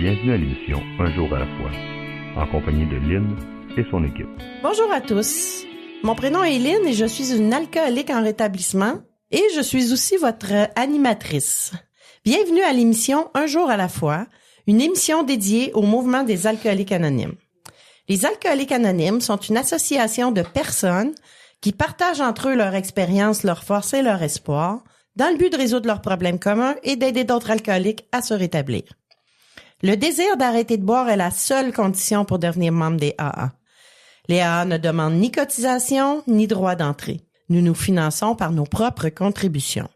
Bienvenue à l'émission Un jour à la fois, en compagnie de Lynn et son équipe. Bonjour à tous. Mon prénom est Lynn et je suis une alcoolique en rétablissement et je suis aussi votre animatrice. Bienvenue à l'émission Un jour à la fois, une émission dédiée au mouvement des alcooliques anonymes. Les alcooliques anonymes sont une association de personnes qui partagent entre eux leur expérience, leurs forces et leur espoir dans le but de résoudre leurs problèmes communs et d'aider d'autres alcooliques à se rétablir. Le désir d'arrêter de boire est la seule condition pour devenir membre des AA. Les AA ne demandent ni cotisation ni droit d'entrée. Nous nous finançons par nos propres contributions.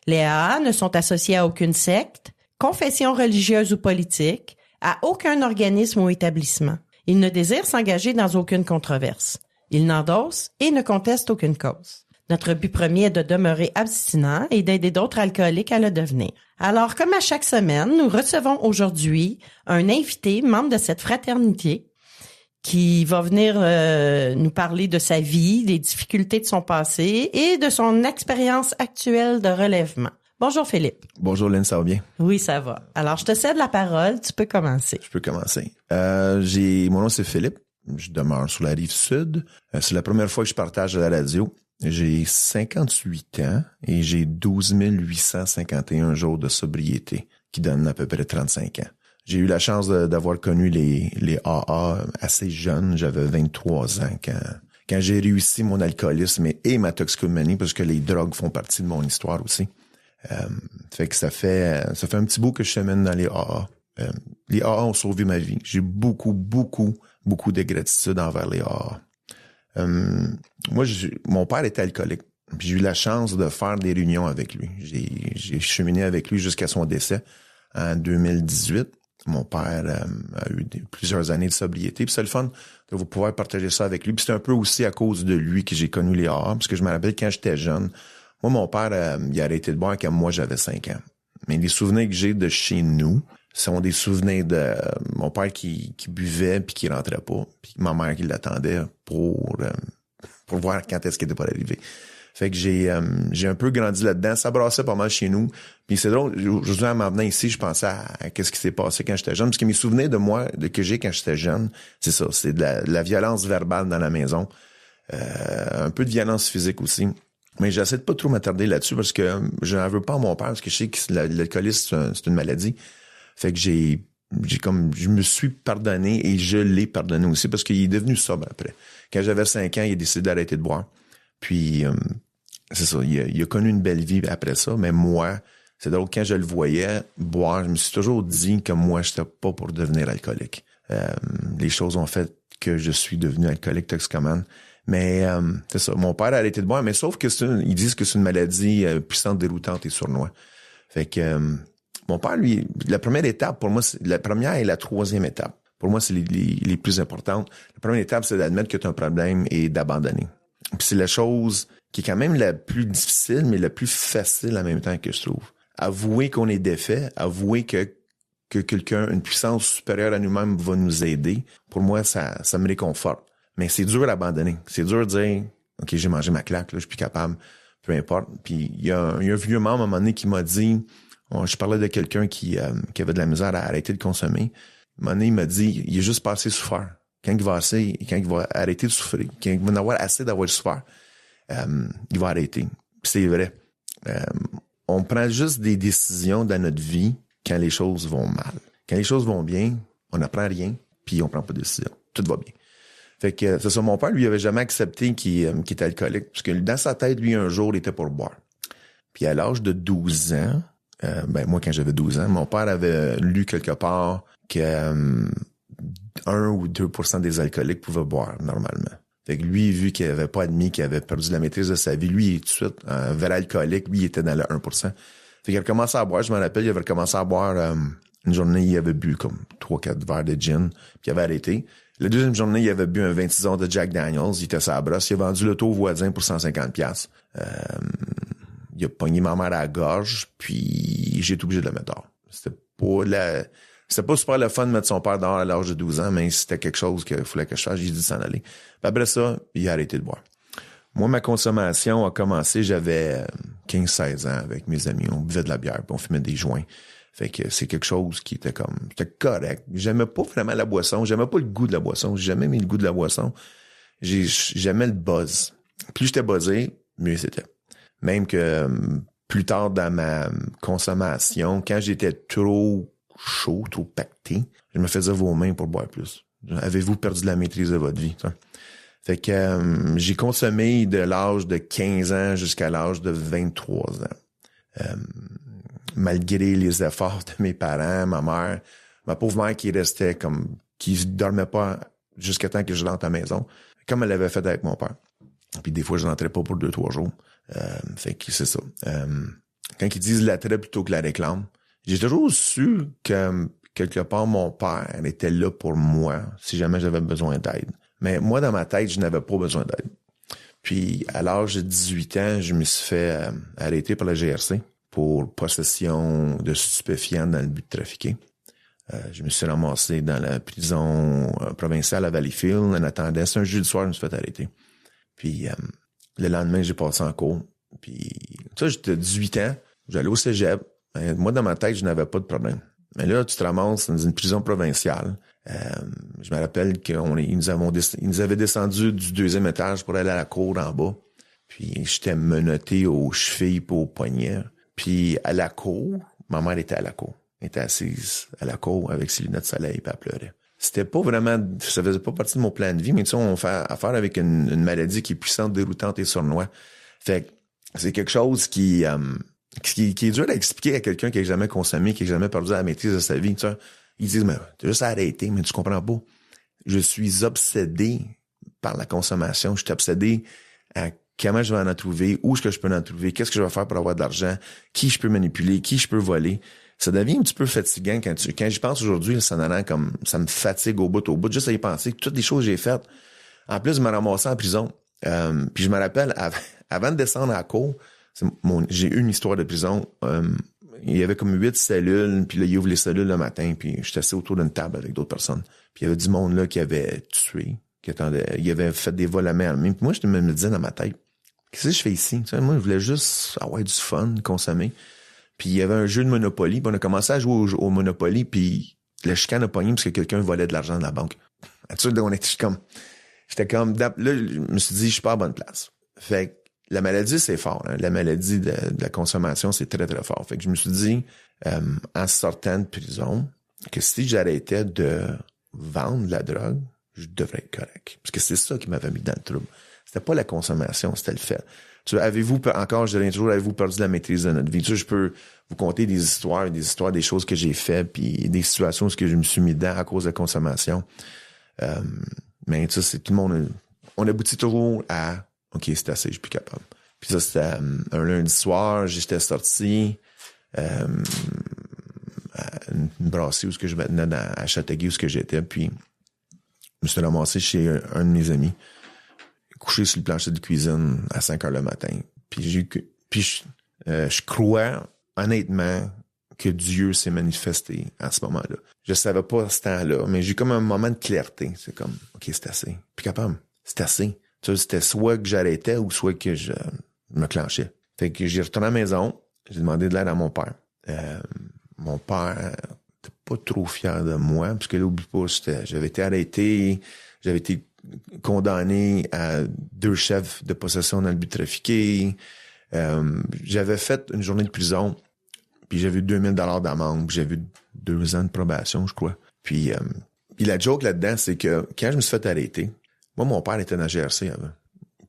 Les AA ne sont associés à aucune secte, confession religieuse ou politique, à aucun organisme ou établissement. Ils ne désirent s'engager dans aucune controverse. Ils n'endossent et ne contestent aucune cause. Notre but premier est de demeurer abstinent et d'aider d'autres alcooliques à le devenir. Alors, comme à chaque semaine, nous recevons aujourd'hui un invité, membre de cette fraternité, qui va venir nous parler de sa vie, des difficultés de son passé et de son expérience actuelle de relèvement. Bonjour Philippe. Bonjour Lynn, ça va bien? Oui, ça va. Alors, je te cède la parole, tu peux commencer. Je peux commencer. Mon nom c'est Philippe, je demeure sur la rive sud. C'est la première fois que je partage à la radio. J'ai 58 ans et j'ai 12 851 jours de sobriété, qui donne à peu près 35 ans. J'ai eu la chance d'avoir connu les AA assez jeune, j'avais 23 ans quand j'ai réussi mon alcoolisme et ma toxicomanie, parce que les drogues font partie de mon histoire aussi. Fait que ça fait un petit bout que je chemine dans les AA. Les AA ont sauvé ma vie. J'ai beaucoup de gratitude envers les AA. Mon père était alcoolique. Puis j'ai eu la chance de faire des réunions avec lui. J'ai cheminé avec lui jusqu'à son décès en 2018. Mon père a eu plusieurs années de sobriété. Puis c'est le fun de vous pouvoir partager ça avec lui. Puis c'est un peu aussi à cause de lui que j'ai connu les AA. Parce que je me rappelle quand j'étais jeune, moi, mon père, il a arrêté de boire quand moi j'avais 5 ans. Mais les souvenirs que j'ai de chez nous sont des souvenirs de mon père qui buvait puis qui rentrait pas, puis ma mère qui l'attendait pour voir quand est-ce qu'il était pas arrivé. Fait que j'ai un peu grandi là-dedans. Ça brassait pas mal chez nous. Puis c'est drôle, aujourd'hui en m'en venant ici, je pensais à qu'est-ce qui s'est passé quand j'étais jeune. Parce que mes souvenirs de moi, que j'ai quand j'étais jeune, c'est ça, c'est de la violence verbale dans la maison. Un peu de violence physique aussi. Mais j'essaie de pas trop m'attarder là-dessus parce que je n'en veux pas à mon père, parce que je sais que l'alcoolisme, c'est une maladie. Fait que je me suis pardonné et je l'ai pardonné aussi parce qu'il est devenu sobre après. Quand j'avais 5 ans, il a décidé d'arrêter de boire. Puis, c'est ça, il a connu une belle vie après ça, mais moi, c'est drôle, quand je le voyais boire, je me suis toujours dit que moi, j'étais pas pour devenir alcoolique. Les choses ont fait que je suis devenu alcoolique toxicomane. Mais c'est ça, mon père a arrêté de boire, mais sauf que ils disent que c'est une maladie puissante, déroutante et sournoise. Fait que mon père, lui, la première étape, pour moi, c'est la première et la troisième étape. Pour moi, c'est les plus importantes. La première étape, c'est d'admettre que tu as un problème et d'abandonner. Puis c'est la chose qui est quand même la plus difficile, mais la plus facile en même temps que je trouve. Avouer qu'on est défait, avouer que quelqu'un, une puissance supérieure à nous-mêmes va nous aider, pour moi, ça me réconforte. Mais c'est dur à abandonner. C'est dur de dire, OK, j'ai mangé ma claque, là, je suis plus capable, peu importe. Puis il y a un vieux membre à un moment donné qui m'a dit, je parlais de quelqu'un qui avait de la misère à arrêter de consommer. À un moment donné, il m'a dit, il est juste pas assez souffert. Quand il va arrêter de souffrir, quand il va en avoir assez d'avoir souffert, il va arrêter. Puis c'est vrai. On prend juste des décisions dans notre vie quand les choses vont mal. Quand les choses vont bien, on n'apprend rien, puis on prend pas de décision. Tout va bien. Fait que c'est ça, mon père, lui, avait jamais accepté qu'il était alcoolique. Parce que dans sa tête, lui, un jour, il était pour boire. Puis à l'âge de 12 ans, moi, quand j'avais 12 ans, mon père avait lu quelque part que 1 ou 2% des alcooliques pouvaient boire normalement. Fait que lui, vu qu'il avait pas admis qu'il avait perdu la maîtrise de sa vie, lui, tout de suite, vers l'alcoolique, lui, il était dans le 1%. Fait qu'il a recommencé à boire, je me rappelle, il avait recommencé à boire une journée, il avait bu comme 3-4 verres de gin, puis il avait arrêté. La deuxième journée, il avait bu un 26 onces de Jack Daniels, il était sur la brosse, il a vendu l'auto au voisin pour 150$. Il a pogné ma mère à la gorge, puis j'ai été obligé de le mettre dehors. C'était pas super le fun de mettre son père dehors à l'âge de 12 ans, mais c'était quelque chose qu'il fallait que je fasse, j'ai dit de s'en aller. Puis après ça, il a arrêté de boire. Moi, ma consommation a commencé, j'avais 15-16 ans avec mes amis. On buvait de la bière, puis on fumait des joints. Fait que c'est quelque chose qui était c'était correct. J'aimais pas vraiment la boisson. J'aimais pas le goût de la boisson. J'ai jamais aimé le goût de la boisson. J'aimais le buzz. Plus j'étais buzzé, mieux c'était. Même que plus tard dans ma consommation, quand j'étais trop chaud, trop pacté, je me faisais vomir pour boire plus. Avez-vous perdu la maîtrise de votre vie? Ça? Fait que j'ai consommé de l'âge de 15 ans jusqu'à l'âge de 23 ans. Malgré les efforts de mes parents, ma mère, ma pauvre mère qui restait qui dormait pas jusqu'à temps que je rentre à la maison, comme elle l'avait fait avec mon père. Puis des fois, je rentrais pas pour 2-3 jours. Fait que c'est ça. Quand ils disent l'attrait plutôt que la réclame, j'ai toujours su que quelque part, mon père était là pour moi si jamais j'avais besoin d'aide. Mais moi, dans ma tête, je n'avais pas besoin d'aide. Puis, à l'âge de 18 ans, je me suis fait arrêter par la GRC pour possession de stupéfiants dans le but de trafiquer. Je me suis ramassé dans la prison provinciale à Valleyfield. En attendant, c'est un jeudi soir, je me suis fait arrêter. Puis, le lendemain, j'ai passé en cours. Puis, ça, j'étais 18 ans, j'allais au cégep. Moi, dans ma tête, je n'avais pas de problème. Mais là, tu te ramasses dans une prison provinciale. Je me rappelle qu'ils nous avaient descendu du 2e étage pour aller à la cour en bas. Puis j'étais menotté aux chevilles et aux poignets. Puis à la cour, ma mère était à la cour. Elle était assise à la cour avec ses lunettes de soleil puis elle pleurait. C'était pas vraiment, ça faisait pas partie de mon plan de vie, mais tu sais, on fait affaire avec une maladie qui est puissante, déroutante et sournoise. Fait que c'est quelque chose qui est dur à expliquer à quelqu'un qui n'a jamais consommé, qui n'a jamais perdu la maîtrise de sa vie. Tu sais. Ils disent, mais t'as juste arrêté, mais tu comprends pas. Je suis obsédé par la consommation. Je suis obsédé à comment je vais en trouver, où est-ce que je peux en trouver, qu'est-ce que je vais faire pour avoir de l'argent, qui je peux manipuler, qui je peux voler. Ça devient un petit peu fatigant quand j'y pense aujourd'hui, ça me fatigue au bout, juste à y penser, toutes les choses que j'ai faites. En plus, je me ramassais en prison. Puis je me rappelle, avant de descendre à la cour, j'ai eu une histoire de prison. Il y avait comme 8 cellules, puis là, il ouvre les cellules le matin, puis j'étais assis autour d'une table avec d'autres personnes. Puis il y avait du monde là qui avait tué, il avait fait des vols à main armée. Puis moi, je me disais dans ma tête, qu'est-ce que je fais ici? Tu sais, moi, je voulais juste avoir du fun, consommer. Puis il y avait un jeu de Monopoly, puis on a commencé à jouer au Monopoly, puis la chicane a pogné parce que quelqu'un volait de l'argent de la banque. J'étais comme, là, je me suis dit, je suis pas à bonne place. Fait que la maladie, c'est fort. Hein? La maladie de la consommation, c'est très, très fort. Fait que je me suis dit, en sortant de prison, que si j'arrêtais de vendre de la drogue, je devrais être correct. Parce que c'est ça qui m'avait mis dans le trouble. C'était pas la consommation, c'était le fait. Tu vois, avez-vous perdu la maîtrise de notre vie? Tu sais, je peux vous conter des histoires, des choses que j'ai faites, puis des situations où je me suis mis dedans à cause de la consommation. Mais tu sais, c'est tout le monde, on aboutit toujours à OK, c'est assez, je suis plus capable. Puis ça, c'était un lundi soir, j'étais sorti à une brasserie où je me tenais à Châteauguay où j'étais, puis je me suis ramassé chez un de mes amis, couché sur le plancher de cuisine à 5 heures le matin. Puis je crois honnêtement que Dieu s'est manifesté à ce moment-là. Je savais pas à ce temps-là, mais j'ai eu comme un moment de clarté. C'est comme, OK, c'est assez. Plus capable, c'est assez. Tu sais, c'était soit que j'arrêtais ou soit que je me clenchais. Fait que j'ai retourné à la maison, j'ai demandé de l'aide à mon père. Mon père était pas trop fier de moi, parce que là, oublie pas, j'avais été arrêté, j'avais été condamné à 2 chefs de possession dans le but de trafiquer. J'avais fait une journée de prison, puis j'avais eu 2000 $ d'amende, puis j'avais eu 2 ans de probation, je crois. Puis la joke là-dedans, c'est que quand je me suis fait arrêter, moi, mon père était dans la GRC avant.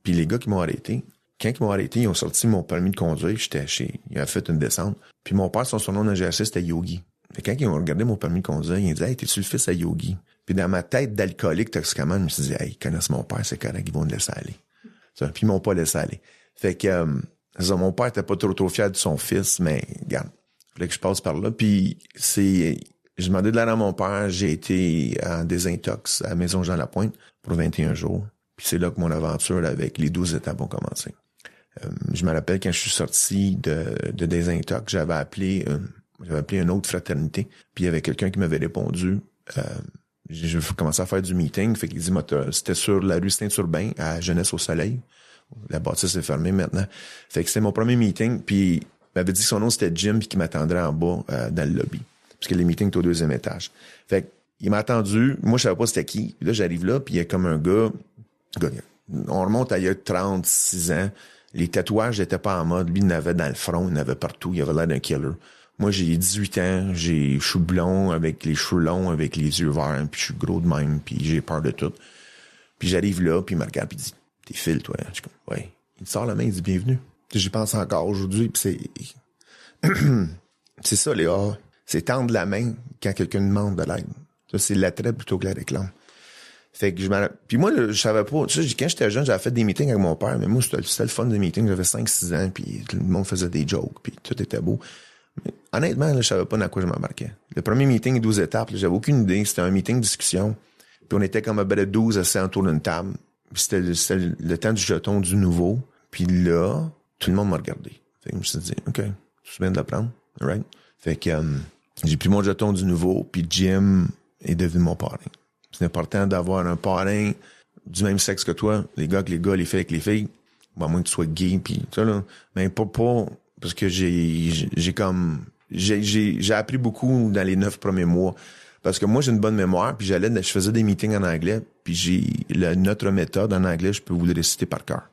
Puis les gars qui m'ont arrêté, quand ils m'ont arrêté, ils ont sorti mon permis de conduire, il a fait une descente. Puis mon père, son surnom dans la GRC, c'était Yogi. Et quand ils ont regardé mon permis de conduire, ils disaient « Hey, t'es-tu le fils à Yogi? » Puis dans ma tête d'alcoolique toxicomane, je me suis dit « Hey, ils connaissent mon père, c'est correct, ils vont le laisser aller. » Puis ils m'ont pas laissé aller. Fait que mon père était pas trop fier de son fils, mais regarde, il fallait que je passe par là. Puis j'ai demandé de l'aide à mon père, j'ai été en désintox à la Maison Jean-Lapointe pour 21 jours. Puis c'est là que mon aventure avec les 12 étapes ont commencé. Je me rappelle quand je suis sorti de désintox, j'avais appelé une autre fraternité, puis il y avait quelqu'un qui m'avait répondu. J'ai commencé à faire du meeting, fait qu'il dit c'était sur la rue Saint-Urbain à Jeunesse au Soleil. La bâtisse est fermée maintenant. Fait que c'était mon premier meeting, puis m'avait dit que son nom c'était Jim puis qu'il m'attendrait en bas dans le lobby. Parce que les meetings étaient au 2e étage. Fait qu'il m'a attendu. Moi, je savais pas c'était qui. Puis là, j'arrive là, puis il y a comme un gars. On remonte à il y a 36 ans. Les tatouages n'étaient pas en mode. Lui, il en avait dans le front, il en avait partout. Il avait l'air d'un killer. Moi, j'ai 18 ans, je suis blond, avec les cheveux longs, avec les yeux verts, puis je suis gros de même, puis j'ai peur de tout. Puis j'arrive là, puis il me regarde, puis il dit « T'es Phil, toi? » Je suis comme « Ouais. » Il me sort la main, il dit « Bienvenue. » J'y pense encore aujourd'hui, puis c'est... c'est ça, Léa. C'est tendre la main quand quelqu'un demande de l'aide. Ça, c'est l'attrait plutôt que la réclame. Fait que puis moi, je savais pas. Tu sais, quand j'étais jeune, j'avais fait des meetings avec mon père, mais moi, c'était le fun des meetings. J'avais 5-6 ans, puis tout le monde faisait des jokes, puis tout était beau. Mais, honnêtement, là, je savais pas dans quoi je m'embarquais. Le premier meeting, 12 étapes, là, j'avais aucune idée. C'était un meeting de discussion. Puis on était comme à peu près 12 assis autour d'une table. Puis c'était le temps du jeton du nouveau. Puis là, tout le monde m'a regardé. Fait que je me suis dit, OK, tu viens de l'apprendre, all right? Fait que j'ai pris mon jeton du nouveau, puis Jim est devenu mon parrain. C'est important d'avoir un parrain du même sexe que toi, les gars avec les gars, les filles avec les filles. Bon, à moins que tu sois gay, puis ça là. Mais pas parce que j'ai appris beaucoup dans les 9 premiers mois. Parce que moi, j'ai une bonne mémoire, puis je faisais des meetings en anglais, puis notre méthode en anglais, je peux vous le réciter par cœur.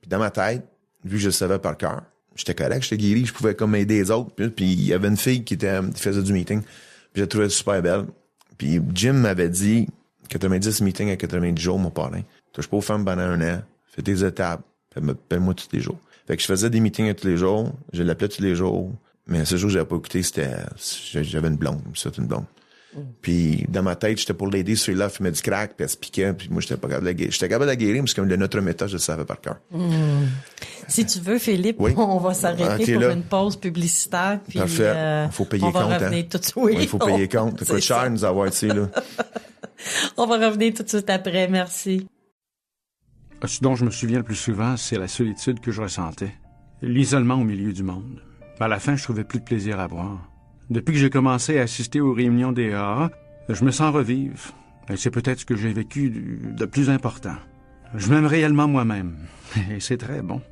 Puis dans ma tête, vu que je le savais par cœur, j'étais correct, j'étais guéri, je pouvais comme aider les autres. Puis il y avait une fille qui faisait du meeting, puis je la trouvais super belle. Puis Jim m'avait dit 90 meetings à 90 jours, mon parrain. Touche pas aux femmes pendant 1 an, fais tes étapes, paie-moi tous les jours. Fait que je faisais des meetings tous les jours, je l'appelais tous les jours, mais ce jour que j'avais pas écouté, j'avais une blonde, c'était une blonde. Puis dans ma tête, j'étais pour l'aider, celui-là fumait du crack, puis elle se piquait, puis moi j'étais pas capable de la guérir. J'étais capable de la guérir, parce que notre méthode, je le savais par cœur. Si tu veux, Philippe, oui? On va s'arrêter pour une pause publicitaire. Puis, parfait. Faut payer compte. On va revenir tout de suite. Oui, il faut payer compte. Ça coûte cher nous avoir ici, là. On va revenir tout de suite après. Merci. Ce dont je me souviens le plus souvent, c'est la solitude que je ressentais. L'isolement au milieu du monde. À la fin, je trouvais plus de plaisir à boire. Depuis que j'ai commencé à assister aux réunions des AA, je me sens revivre. Et c'est peut-être ce que j'ai vécu de plus important. Je m'aime réellement moi-même. Et c'est très bon.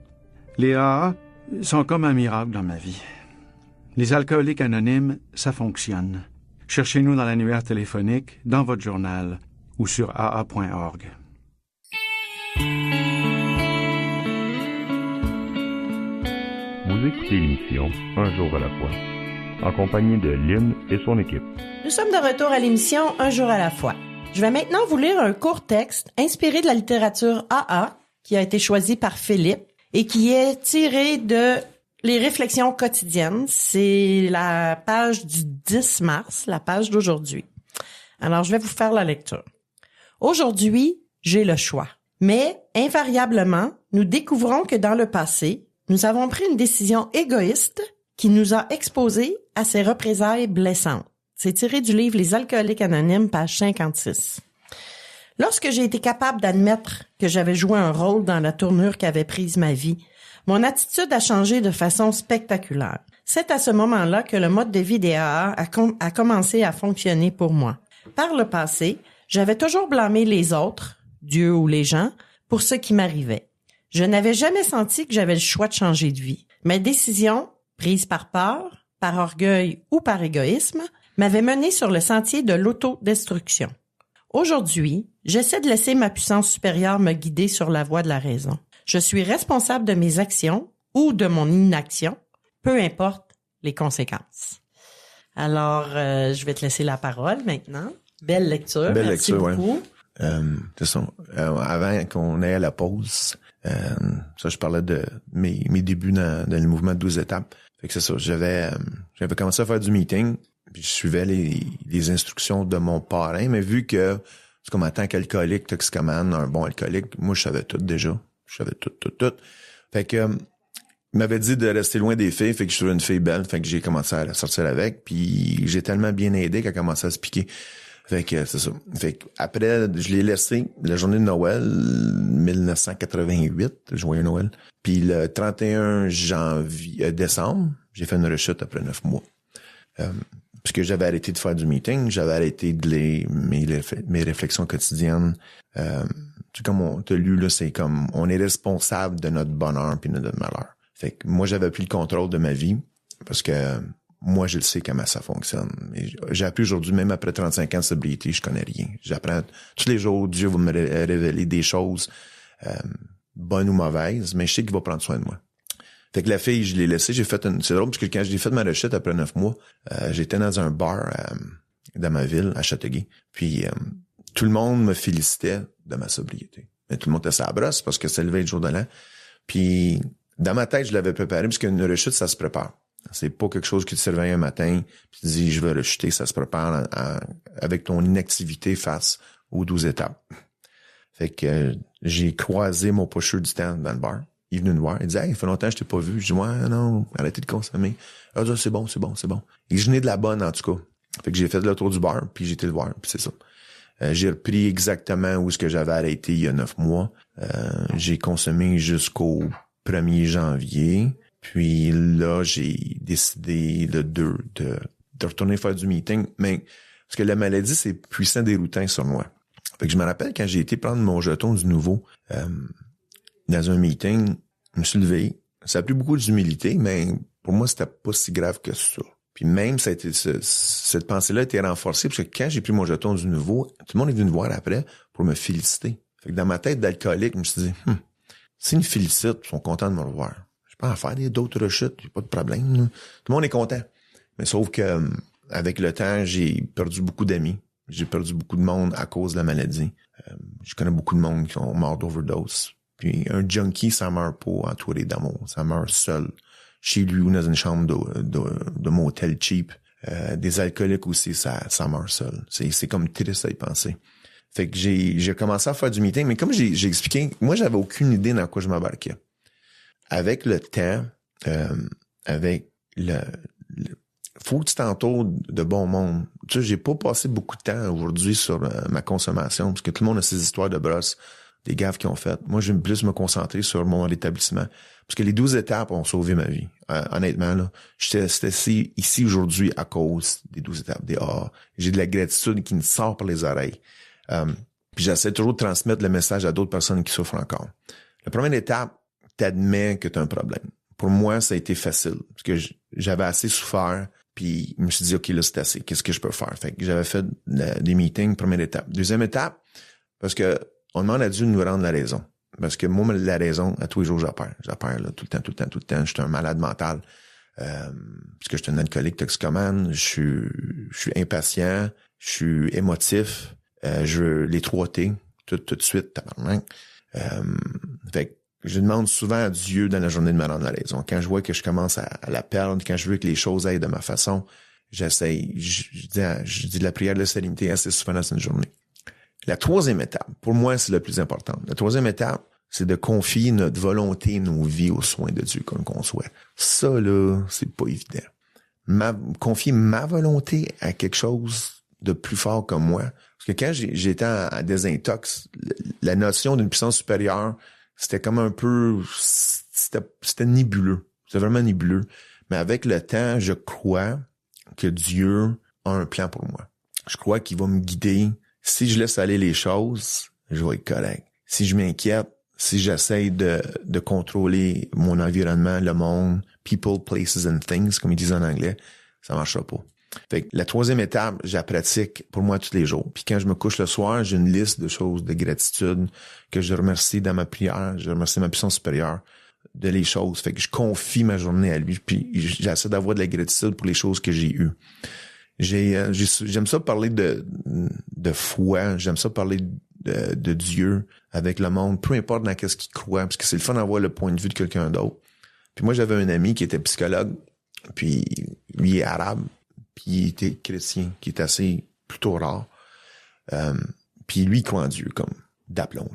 Les AA sont comme un miracle dans ma vie. Les alcooliques anonymes, ça fonctionne. Cherchez-nous dans l'annuaire téléphonique, dans votre journal ou sur aa.org. Vous écoutez l'émission Un jour à la fois, en compagnie de Lynn et son équipe. Nous sommes de retour à l'émission Un jour à la fois. Je vais maintenant vous lire un court texte inspiré de la littérature AA qui a été choisi par Philippe et qui est tiré de Les réflexions quotidiennes. C'est la page du 10 mars, la page d'aujourd'hui. Alors, je vais vous faire la lecture. Aujourd'hui, j'ai le choix. Mais, invariablement, nous découvrons que dans le passé, nous avons pris une décision égoïste qui nous a exposés à ces représailles blessantes. C'est tiré du livre Les alcooliques anonymes, page 56. Lorsque j'ai été capable d'admettre que j'avais joué un rôle dans la tournure qu'avait prise ma vie, mon attitude a changé de façon spectaculaire. C'est à ce moment-là que le mode de vie des AA a commencé à fonctionner pour moi. Par le passé, j'avais toujours blâmé les autres, Dieu ou les gens, pour ce qui m'arrivait. Je n'avais jamais senti que j'avais le choix de changer de vie. Mes décisions, prises par peur, par orgueil ou par égoïsme, m'avaient mené sur le sentier de l'autodestruction. Aujourd'hui, j'essaie de laisser ma puissance supérieure me guider sur la voie de la raison. Je suis responsable de mes actions ou de mon inaction, peu importe les conséquences. Alors, je vais te laisser la parole maintenant. Belle lecture. Belle Merci lecture, beaucoup. Ouais. De son, avant qu'on aille à la pause, ça, je parlais de mes débuts dans le mouvement de 12 étapes. Fait que c'est ça. J'avais commencé à faire du meeting, puis je suivais les instructions de mon parrain, mais vu que c'est comme en tant qu'alcoolique, toxicomane, un bon alcoolique, moi, je savais tout déjà. Je savais tout. Fait que, il m'avait dit de rester loin des filles, fait que je trouvais une fille belle, fait que j'ai commencé à sortir avec, puis j'ai tellement bien aidé qu'elle a commencé à se piquer. Fait que c'est ça. Fait que après, je l'ai laissé la journée de Noël 1988, joyeux Noël. Puis le 31 décembre, j'ai fait une rechute après 9 mois. Puisque j'avais arrêté de faire du meeting, j'avais arrêté de mes réflexions quotidiennes. Comme on t'a lu là, c'est comme on est responsable de notre bonheur puis de notre malheur. Fait que moi, j'avais pris le contrôle de ma vie parce que moi, je le sais comment ça fonctionne. Et j'ai appris aujourd'hui, même après 35 ans de sobriété, je connais rien. J'apprends tous les jours, Dieu va me révéler des choses bonnes ou mauvaises, mais je sais qu'il va prendre soin de moi. Fait que la fille, je l'ai laissée, c'est drôle parce que quand j'ai fait ma rechute après 9 mois, j'étais dans un bar dans ma ville, à Châteauguay. Puis tout le monde me félicitait de ma sobriété. Mais tout le monde était sur la brosse parce que c'est levé le jour de l'an. Puis dans ma tête, je l'avais préparé parce qu'une rechute, ça se prépare. C'est pas quelque chose qui te surveille un matin puis tu dis je vais rechuter, ça se prépare avec ton inactivité face aux 12 étapes. Fait que j'ai croisé mon pusher du temps dans le bar. Il est venu me voir. Il dit, hey, il fait longtemps que je t'ai pas vu. Je dis, ouais, non, arrêtez de consommer. Ah, c'est bon. Et je n'ai de la bonne, en tout cas. Fait que j'ai fait le tour du bar, puis j'ai été le voir, puis c'est ça. J'ai repris exactement où est-ce que j'avais arrêté il y a 9 mois. J'ai consommé jusqu'au 1er janvier. Puis là, j'ai décidé le 2 de retourner faire du meeting. Mais, parce que la maladie, c'est puissant déroutant sur moi. Fait que je me rappelle quand j'ai été prendre mon jeton du nouveau, dans un meeting, je me suis levé. Ça a pris beaucoup d'humilité, mais pour moi, c'était pas si grave que ça. Puis même, ça a été, cette pensée-là a été renforcée, parce que quand j'ai pris mon jeton du nouveau, tout le monde est venu me voir après pour me féliciter. Fait que dans ma tête d'alcoolique, je me suis dit, s'ils me félicitent, ils sont contents de me revoir. Je peux en faire d'autres rechutes, il n'y a pas de problème. Là. Tout le monde est content. Mais sauf que avec le temps, j'ai perdu beaucoup d'amis. J'ai perdu beaucoup de monde à cause de la maladie. Je connais beaucoup de monde qui sont morts d'overdose. Puis un junkie, ça meurt pas entouré d'amour. Ça meurt seul, chez lui ou dans une chambre de motel cheap. Des alcooliques aussi, ça meurt seul. C'est comme triste à y penser. Fait que j'ai commencé à faire du meeting, mais comme j'ai expliqué, moi, j'avais aucune idée dans quoi je m'embarquais. Avec le temps, avec faut que tu t'entoures de bon monde. Tu sais, j'ai pas passé beaucoup de temps aujourd'hui sur ma consommation, parce que tout le monde a ses histoires de brosse, des gaffes qu'ils ont faites. Moi, j'aime plus me concentrer sur mon rétablissement. Parce que les 12 étapes ont sauvé ma vie. Honnêtement, là, j'étais ici aujourd'hui à cause des 12 étapes, des A. J'ai de la gratitude qui me sort par les oreilles. Puis j'essaie toujours de transmettre le message à d'autres personnes qui souffrent encore. La première étape, t'admets que tu as un problème. Pour moi, ça a été facile. Parce que j'avais assez souffert. Puis je me suis dit, OK, là, c'est assez. Qu'est-ce que je peux faire? Fait que j'avais fait des meetings, première étape. Deuxième étape, parce que on demande à Dieu de nous rendre la raison. Parce que moi, la raison, à tous les jours, j'apperds là, tout le temps. Je suis un malade mental. Parce que je suis un alcoolique toxicomane. Je suis impatient. Je suis émotif. Je veux les 3 T. Tout de suite, tabarnak. Fait que je demande souvent à Dieu dans la journée de me rendre la raison. Quand je vois que je commence à la perdre, quand je veux que les choses aillent de ma façon, j'essaye. Je dis de la prière de la sérénité assez souvent dans une journée. La troisième étape, pour moi, c'est la plus importante. La troisième étape, c'est de confier notre volonté, nos vies aux soins de Dieu comme qu'on souhaite. Ça, là, c'est pas évident. Confier ma volonté à quelque chose de plus fort que moi. Parce que quand j'étais à désintox, la notion d'une puissance supérieure, c'était comme un peu... C'était nébuleux. C'était vraiment nébuleux. Mais avec le temps, je crois que Dieu a un plan pour moi. Je crois qu'il va me guider. Si je laisse aller les choses, je vais être correct. Si je m'inquiète, si j'essaie de contrôler mon environnement, le monde, people, places and things, comme ils disent en anglais, ça marchera pas. Fait que la troisième étape, je la pratique pour moi tous les jours. Puis quand je me couche le soir, j'ai une liste de choses de gratitude que je remercie dans ma prière, je remercie ma puissance supérieure de les choses. Fait que je confie ma journée à lui, puis j'essaie d'avoir de la gratitude pour les choses que j'ai eues. J'aime ça parler de foi, j'aime ça parler de Dieu avec le monde, peu importe dans qu'est-ce qu'il croit, parce que c'est le fun d'avoir le point de vue de quelqu'un d'autre. Puis moi, j'avais un ami qui était psychologue, puis lui est arabe, puis il était chrétien, qui est assez plutôt rare. Puis lui, il croit en Dieu, comme d'aplomb,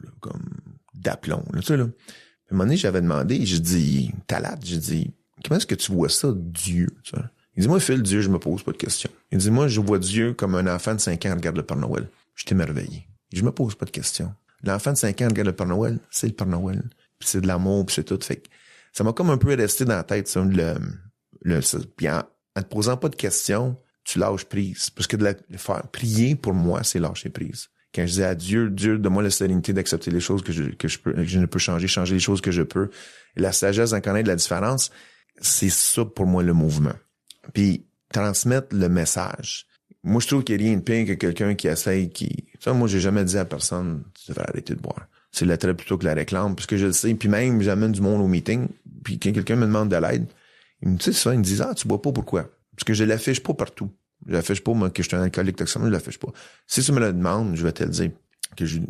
tu sais, là. À un moment donné, j'avais demandé, j'ai dit, comment est-ce que tu vois ça, Dieu, tu sais? Il dit, moi, Phil, Dieu, je me pose pas de questions. Il dit, moi, je vois Dieu comme un enfant de 5 ans regarde le Père Noël. Je suis émerveillé. Je me pose pas de questions. L'enfant de 5 ans regarde le Père Noël, c'est le Père Noël. Puis c'est de l'amour, puis c'est tout. Fait que ça m'a comme un peu resté dans la tête, ça, puis en te posant pas de questions, tu lâches prise. Parce que faire prier, pour moi, c'est lâcher prise. Quand je disais à Dieu, donne-moi la sérénité d'accepter les choses que je ne peux changer les choses que je peux. Et la sagesse d'en connaître la différence, c'est ça pour moi le mouvement. Puis transmettre le message. Moi, je trouve qu'il n'y a rien de pire que quelqu'un qui essaye, Ça, moi, j'ai jamais dit à personne, tu devrais arrêter de boire. C'est l'attrait plutôt que la réclame, parce que je le sais. Puis même, j'amène du monde au meeting, puis quand quelqu'un me demande de l'aide, il me dit ça, il me dit, tu bois pas, pourquoi? Parce que je l'affiche pas partout. Je l'affiche pas, moi, que je suis un alcoolique toxique, je l'affiche pas. Si tu me le demandes, je vais te le dire.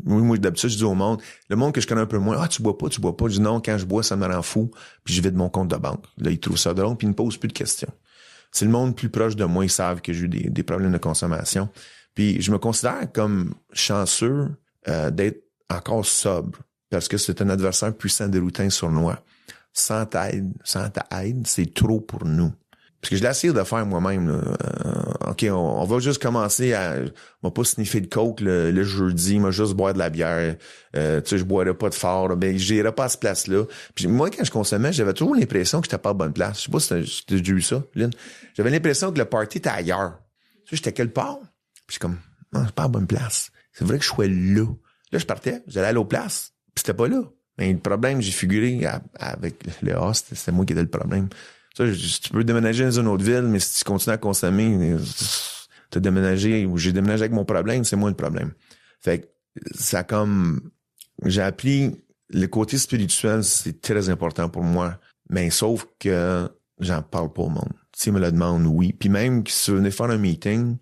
Moi, d'habitude, je dis au monde, le monde que je connais un peu moins, tu bois pas. Je dis non, quand je bois, ça me rend fou, puis je vide mon compte de banque. Là, ils trouvent ça drôle, puis ils me posent plus de questions. C'est le monde plus proche de moi, ils savent que j'ai eu des problèmes de consommation. Puis je me considère comme chanceux d'être encore sobre, parce que c'est un adversaire puissant déroutant sur moi. Sans ta aide, c'est trop pour nous. Parce que je l'ai essayé de faire moi-même. OK, on va juste commencer on va pas sniffer de coke le jeudi, on va juste boire de la bière. Je boirais pas de fort, ben j'irais pas à cette place-là. Puis moi, quand je consommais, j'avais toujours l'impression que j'étais pas à la bonne place. Je sais pas si t'as déjà eu ça, Lynn. J'avais l'impression que le party était ailleurs. J'étais quelque part. Puis je suis comme, non, c'est pas à la bonne place. C'est vrai que je sois là. Là, je partais, j'allais à l'autre place, puis c'était pas là. Mais le problème, j'ai figuré avec le host, c'était moi qui étais le problème. Ça, tu peux déménager dans une autre ville, mais si tu continues à consommer, t'as déménagé, ou j'ai déménagé avec mon problème, c'est moi le problème. Fait que ça j'ai appris le côté spirituel, c'est très important pour moi, mais sauf que j'en parle pas au monde. S'ils me le demandent, oui. Puis même si tu venais faire un meeting,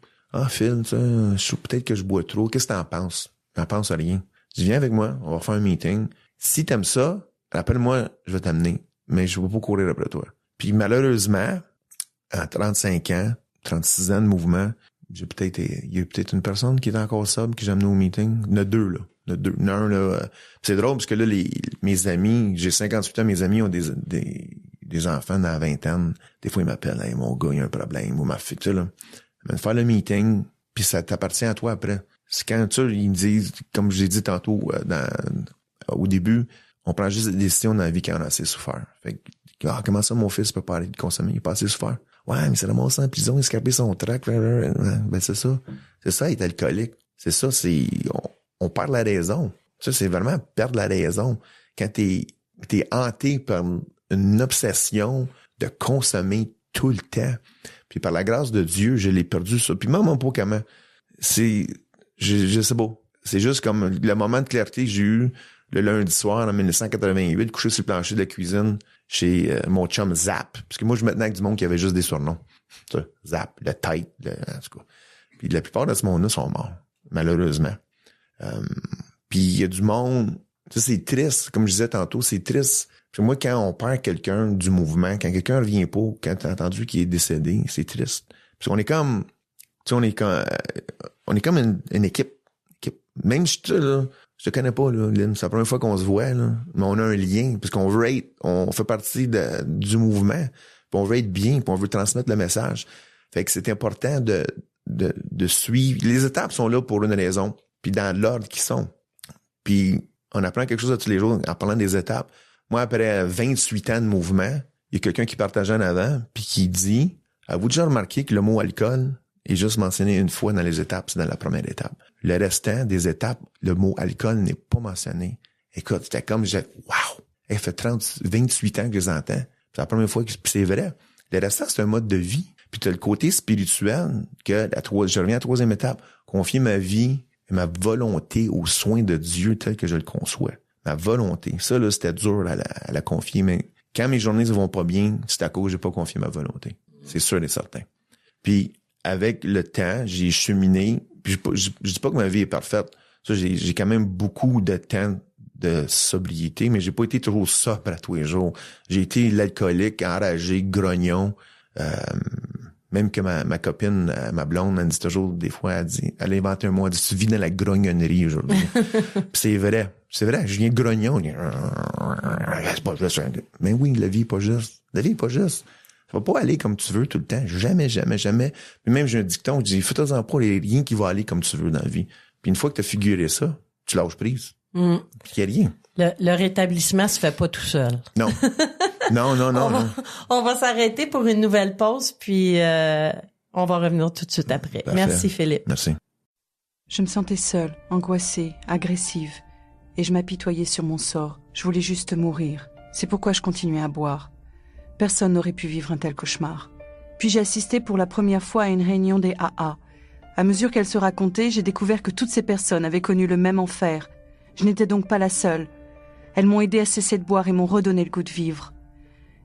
Phil, peut-être que je bois trop, qu'est-ce que t'en penses? J'en pense à rien. Je dis, viens avec moi, on va faire un meeting. Si t'aimes ça, appelle-moi, je vais t'amener, mais je vais pas courir après toi. Puis malheureusement, à 35 ans, 36 ans de mouvement, il y a peut-être une personne qui est encore sobre, qui j'ai amené au meeting. Il y en a deux, là. Un, là. C'est drôle, parce que là, mes amis, j'ai 58 ans, mes amis ont des enfants dans la vingtaine. Des fois, ils m'appellent, hey, mon gars, il y a un problème, ou ma fille, tu sais, là. Ils viennent faire le meeting, puis ça t'appartient à toi après. C'est quand, ils me disent, comme je l'ai dit tantôt, au début, on prend juste des décisions dans la vie quand on a assez souffert. Fait que, comment ça, mon fils peut pas arrêter de consommer? Il est pas assez souffert. Ouais, mais c'est ramassé en prison, il a scrapé son trac. Ben, c'est ça. C'est ça, être alcoolique. C'est ça, on perd la raison. Ça, c'est vraiment perdre la raison. Quand t'es hanté par une obsession de consommer tout le temps. Puis par la grâce de Dieu, je l'ai perdu ça. Puis même pas comment. Je sais pas. C'est juste comme le moment de clarté que j'ai eu le lundi soir en 1988, couché sur le plancher de la cuisine chez mon chum Zap. Parce que moi, je me tenais avec du monde qui avait juste des surnoms. Ça, Zap, le Tête, en tout cas. Puis la plupart de ce monde-là sont morts, malheureusement. Puis il y a du monde... Ça, c'est triste. Comme je disais tantôt, c'est triste. Parce que moi, quand on perd quelqu'un du mouvement, quand quelqu'un revient pas, quand t'as entendu qu'il est décédé, c'est triste. Parce qu'on est comme... Tu sais, on est comme une équipe. Même si je te connais pas, là, Lynn. C'est la première fois qu'on se voit, là. Mais on a un lien. Parce qu'on veut être, on fait partie du mouvement. Puis on veut être bien, puis on veut transmettre le message. Fait que c'est important de suivre. Les étapes sont là pour une raison. Puis dans l'ordre qu'ils sont. Puis on apprend quelque chose à tous les jours en parlant des étapes. Moi, après 28 ans de mouvement, il y a quelqu'un qui partageait en avant, puis qui dit, avez-vous déjà remarqué que le mot alcool est juste mentionné une fois dans les étapes, c'est dans la première étape. Le restant des étapes, le mot alcool n'est pas mentionné. Écoute, c'était comme, wow! Elle fait 28 ans que je les entends. C'est la première fois que c'est vrai. Le restant, c'est un mode de vie. Puis t'as le côté spirituel que je reviens à la troisième étape. Confier ma vie et ma volonté aux soins de Dieu tel que je le conçois. Ma volonté. Ça, là, c'était dur à la confier, mais quand mes journées ne vont pas bien, c'est à cause que j'ai pas confié ma volonté. C'est sûr et certain. Puis, avec le temps, j'ai cheminé. Puis je dis pas que ma vie est parfaite. Ça, j'ai quand même beaucoup de temps de sobriété, mais j'ai pas été trop sobre à tous les jours. J'ai été l'alcoolique, enragé, grognon. Même que ma copine, ma blonde, elle dit toujours, des fois, elle invente un mot, elle dit, tu vis dans la grognonnerie aujourd'hui. Puis c'est vrai, je viens de grognon. C'est pas juste. Mais oui, la vie est pas juste. La vie est pas juste. Ça va pas aller comme tu veux tout le temps. Jamais, jamais, jamais. Puis même, j'ai un dicton, je dis, fais-toi-en pas, il y a rien qui va aller comme tu veux dans la vie. Puis une fois que tu as figuré ça, tu lâches prise. Il y a rien. Le rétablissement se fait pas tout seul. Non. Non. On va s'arrêter pour une nouvelle pause, puis on va revenir tout de suite après. Parfait. Merci, Philippe. Merci. Je me sentais seule, angoissée, agressive. Et je m'apitoyais sur mon sort. Je voulais juste mourir. C'est pourquoi je continuais à boire. Personne n'aurait pu vivre un tel cauchemar. Puis j'ai assisté pour la première fois à une réunion des AA. À mesure qu'elle se racontait, j'ai découvert que toutes ces personnes avaient connu le même enfer. Je n'étais donc pas la seule. Elles m'ont aidé à cesser de boire et m'ont redonné le goût de vivre.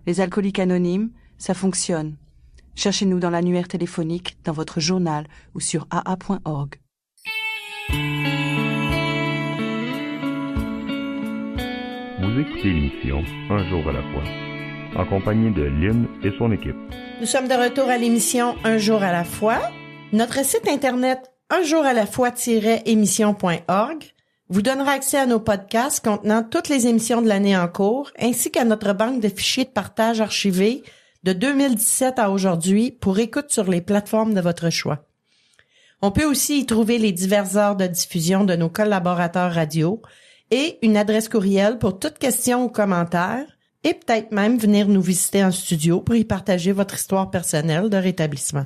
Les alcooliques anonymes, ça fonctionne. Cherchez-nous dans l'annuaire téléphonique, dans votre journal ou sur aa.org. Vous écoutez l'émission Un jour à la fois, en compagnie de Lynn et son équipe. Nous sommes de retour à l'émission Un jour à la fois. Notre site internet unjouralafoi-émission.org vous donnera accès à nos podcasts contenant toutes les émissions de l'année en cours, ainsi qu'à notre banque de fichiers de partage archivés de 2017 à aujourd'hui pour écoute sur les plateformes de votre choix. On peut aussi y trouver les diverses heures de diffusion de nos collaborateurs radio et une adresse courriel pour toute question ou commentaire, et peut-être même venir nous visiter en studio pour y partager votre histoire personnelle de rétablissement.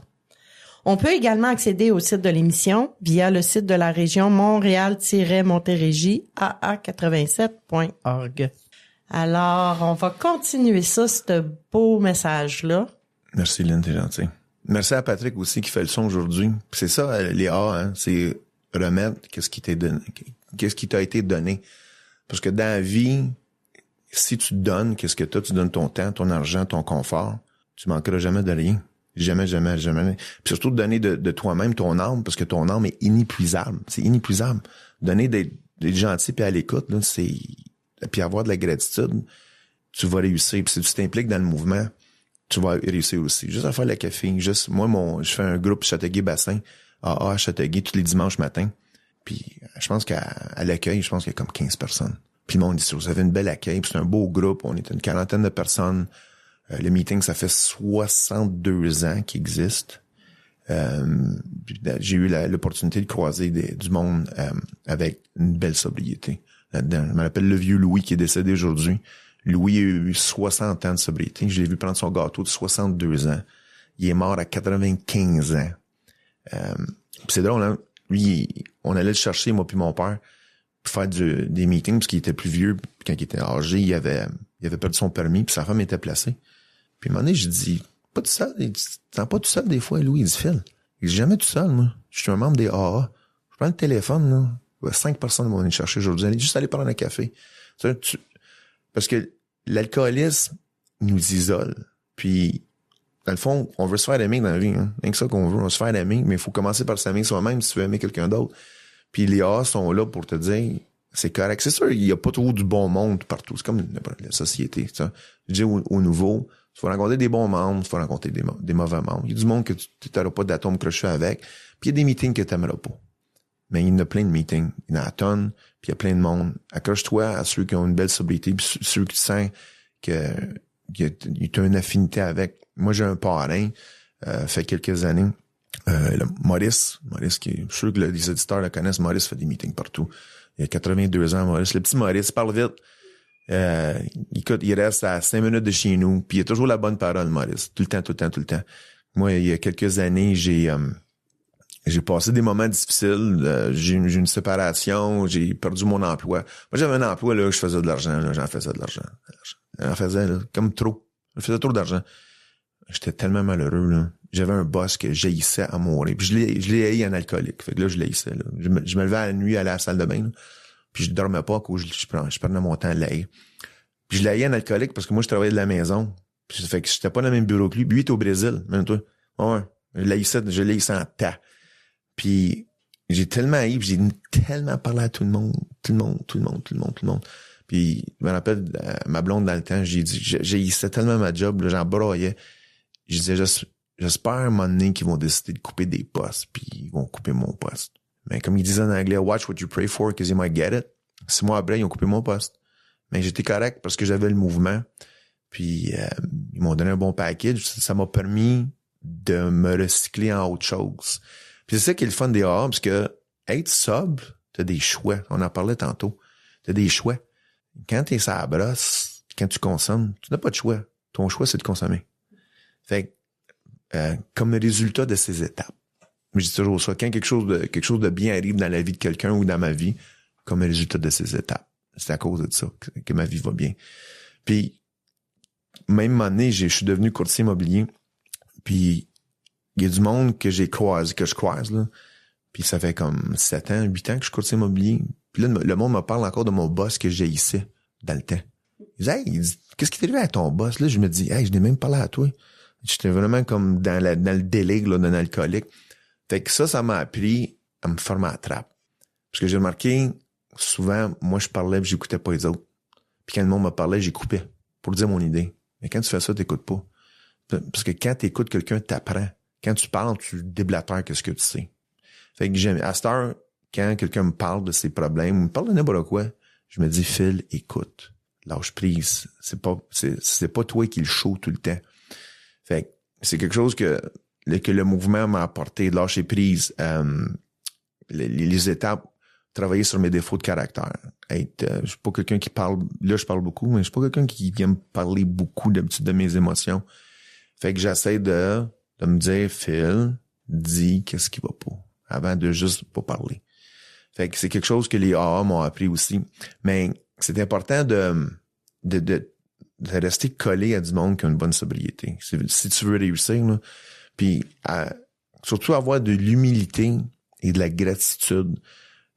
On peut également accéder au site de l'émission via le site de la région Montréal-Montérégie, aa87.org. Alors, on va continuer ça, ce beau message-là. Merci, Lynn, t'es gentil. Merci à Patrick aussi qui fait le son aujourd'hui. C'est ça, les A, hein, c'est remettre qu'est-ce qui t'a été donné. Parce que dans la vie, si tu donnes, qu'est-ce que tu donnes ton temps, ton argent, ton confort, tu manqueras jamais de rien. Jamais, jamais, jamais. Puis surtout de donner de toi-même ton âme, parce que ton âme est inépuisable. C'est inépuisable. Donner d'être gentil puis à l'écoute, là, puis avoir de la gratitude, tu vas réussir. Puis si tu t'impliques dans le mouvement, tu vas réussir aussi. Juste à faire le café. Moi, je fais un groupe Châteauguay-Bassin, AA Châteauguay, tous les dimanches matin. Puis je pense qu'à l'accueil, je pense qu'il y a comme 15 personnes. Puis le monde dit, vous avez une belle accueil, puis c'est un beau groupe, on est une quarantaine de personnes. Le meeting, ça fait 62 ans qu'il existe. J'ai eu l'opportunité de croiser du monde avec une belle sobriété là-dedans. Je me rappelle le vieux Louis qui est décédé aujourd'hui. Louis a eu 60 ans de sobriété. Je l'ai vu prendre son gâteau de 62 ans. Il est mort à 95 ans. Puis c'est drôle, hein? Lui, on allait le chercher, moi puis mon père, pour faire des meetings, parce qu'il était plus vieux. Puis quand il était âgé, il avait perdu son permis, puis sa femme était placée. Puis à un moment donné, je dis, pas tout seul. Il dit, t'es pas tout seul des fois, Louis. Il dit, Phil, il dit, jamais tout seul, moi. Je suis un membre des AA. Je prends le téléphone, là. 5 personnes vont venir chercher aujourd'hui. Allez juste aller prendre un café. Parce que l'alcoolisme nous isole. Puis, dans le fond, on veut se faire aimer dans la vie. Hein. Rien que ça qu'on veut, on veut se faire aimer, mais il faut commencer par s'aimer soi-même si tu veux aimer quelqu'un d'autre. Puis les AA sont là pour te dire, c'est correct. C'est sûr, il n'y a pas trop du bon monde partout. C'est comme la société. Ça. Je dis au nouveau, tu vas rencontrer des bons membres, tu vas rencontrer des mauvais membres. Il y a du monde que tu n'auras pas d'atome crochu avec. Puis il y a des meetings que tu n'aimeras pas. Mais il y en a plein de meetings. Il y en a à tonnes, puis il y a plein de monde. Accroche-toi à ceux qui ont une belle sobriété, puis ceux qui sentent que tu as une affinité avec. Moi, j'ai un parrain, fait quelques années. Maurice, qui est, je suis sûr que les auditeurs le connaissent, Maurice fait des meetings partout. Il a 82 ans, Maurice. Le petit Maurice parle vite. Il reste à 5 minutes de chez nous, puis il a toujours la bonne parole, Maurice. Tout le temps. Moi, il y a quelques années, j'ai passé des moments difficiles. J'ai une séparation, j'ai perdu mon emploi. Moi, j'avais un emploi, là, je faisais de l'argent, là, j'en faisais de l'argent. J'en faisais, là, comme trop. Je faisais trop d'argent. J'étais tellement malheureux, là. J'avais un boss que j'haïssais à mourir. Puis je l'ai haï en alcoolique. Fait que là, je l'haïssais, là. Je me levais à la nuit, aller à la salle de bain, là. Puis je dormais pas, à cause je prenais mon temps à l'haïr. Puis je l'haïs en alcoolique parce que moi, je travaillais de la maison. Puis ça fait que j'étais pas dans le même bureau que lui. Lui, il était au Brésil, même toi. Ouais. Je l'haïssais en tas. Puis j'ai tellement haï, puis j'ai tellement parlé à tout le monde. Puis je me rappelle, ma blonde dans le temps, j'ai dit, j'haïssais tellement ma job, là, j'en broyais. Je disais, j'espère un moment donné qu'ils vont décider de couper des postes, puis ils vont couper mon poste. Mais comme ils disaient en anglais, watch what you pray for, because you might get it. 6 mois après, ils ont coupé mon poste. Mais j'étais correct parce que j'avais le mouvement. Puis ils m'ont donné un bon package. Ça m'a permis de me recycler en autre chose. Puis c'est ça qui est le fun des AA, parce que être sobre, t'as des choix. On en parlait tantôt. T'as des choix. Quand t'es sur la brosse, quand tu consommes, tu n'as pas de choix. Ton choix, c'est de consommer. Fait que, comme résultat de ces étapes, je dis toujours ça. Quand quelque chose de bien arrive dans la vie de quelqu'un ou dans ma vie, comme un résultat de ces étapes, c'est à cause de ça que ma vie va bien. Puis, même moment donné, je suis devenu courtier immobilier. Puis, il y a du monde que je croise, là. Puis ça fait comme 7 ans, 8 ans que je suis courtier immobilier. Puis là, le monde me parle encore de mon boss que j'haïssais dans le temps. Il dit, qu'est-ce qui t'est arrivé à ton boss? Là, je me dis, je n'ai même parlé à toi. J'étais vraiment comme dans le délire là, d'un alcoolique. Fait que ça m'a appris à me former à la trappe. Parce que j'ai remarqué, souvent, moi, je parlais et j'écoutais pas les autres. Puis quand le monde me parlait, j'ai coupé pour dire mon idée. Mais quand tu fais ça, t'écoutes pas. Parce que quand t'écoutes quelqu'un, t'apprends. Quand tu parles, tu déblatères qu'est-ce que tu sais. Fait que à cette heure, quand quelqu'un me parle de ses problèmes, ou me parle de n'importe quoi, je me dis, Phil, écoute. Lâche prise. C'est pas toi qui le show tout le temps. Fait que c'est quelque chose que le mouvement m'a apporté, de lâcher prise. Les étapes, travailler sur mes défauts de caractère. Je suis pas quelqu'un qui parle, là je parle beaucoup, mais je suis pas quelqu'un qui aime parler beaucoup d'habitude de mes émotions. Fait que j'essaie de me dire, Phil, dis qu'est-ce qui va pas, avant de juste pas parler. Fait que c'est quelque chose que les AA m'ont appris aussi. Mais c'est important de rester collé à du monde qui a une bonne sobriété. Si tu veux réussir, là. Puis surtout avoir de l'humilité et de la gratitude.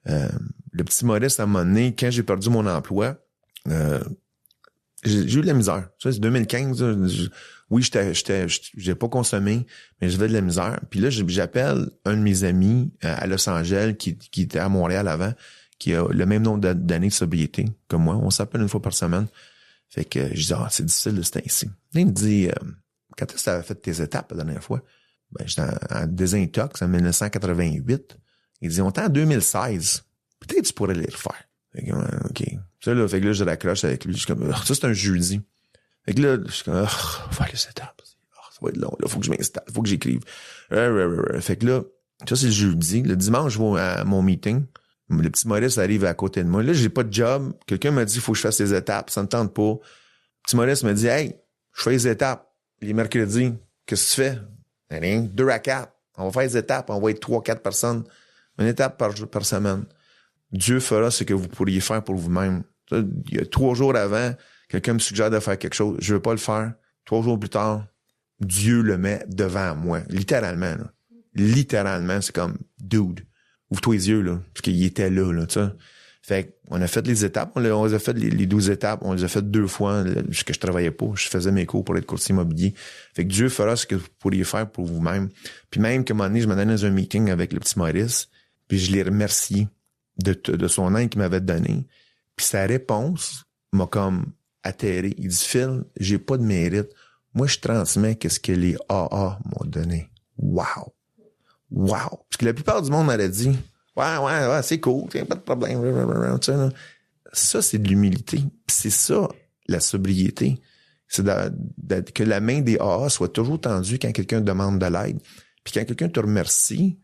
Le petit Maurice, à un moment donné, quand j'ai perdu mon emploi, j'ai eu de la misère. Ça, c'est 2015. Oui, j'ai pas consommé, mais j'avais de la misère. Puis là, j'appelle un de mes amis à Los Angeles qui était à Montréal avant, qui a le même nombre d'années de sobriété que moi. On s'appelle une fois par semaine. Fait que je dis, c'est difficile de c'est ainsi. Là, il me dit, quand est-ce que tu avais fait tes étapes la dernière fois? Ben, j'étais en désintox en 1988. Il dit, on est en 2016. Peut-être que tu pourrais les refaire. Fait que, OK. Fait que là, je raccroche avec lui. Je suis comme, ça, c'est un jeudi. Fait que là, je suis comme, faire les étapes. Ça va être long. Là, faut que je m'installe. Faut que j'écrive. Fait que là, ça, c'est le jeudi. Le dimanche, je vais à mon meeting. Le petit Maurice arrive à côté de moi. Là, j'ai pas de job. Quelqu'un m'a dit, il faut que je fasse les étapes. Ça me tente pas. Le petit Maurice m'a dit, hey, je fais les étapes. Les mercredis. Qu'est-ce que tu fais? Rien. 2 à 4. On va faire les étapes. On va être 3-4 personnes. Une étape par semaine. Dieu fera ce que vous pourriez faire pour vous-même. Il y a 3 jours avant, quelqu'un me suggère de faire quelque chose. Je veux pas le faire. 3 jours plus tard, Dieu le met devant moi. Littéralement, là. Littéralement, c'est comme, dude, ouvre-toi les yeux, là. Parce qu'il était là, tu sais. Fait qu'on a fait les étapes. On les a fait les 12 étapes. On les a fait 2 fois, parce que je travaillais pas. Je faisais mes cours pour être courtier immobilier. Fait que Dieu fera ce que vous pourriez faire pour vous-même. Puis même qu'à un moment donné, je me donnais dans un meeting avec le petit Maurice. Puis je l'ai remercié de son aide qu'il m'avait donné. Puis sa réponse m'a comme atterré. Il dit, Phil, j'ai pas de mérite. Moi, je transmets qu'est-ce que les AA m'ont donné. Wow! Wow! Parce que la plupart du monde m'aurait dit, ouais, c'est cool, pas de problème. Ça, c'est de l'humilité. Puis c'est ça, la sobriété. C'est que la main des AA soit toujours tendue quand quelqu'un demande de l'aide. Puis quand quelqu'un te remercie,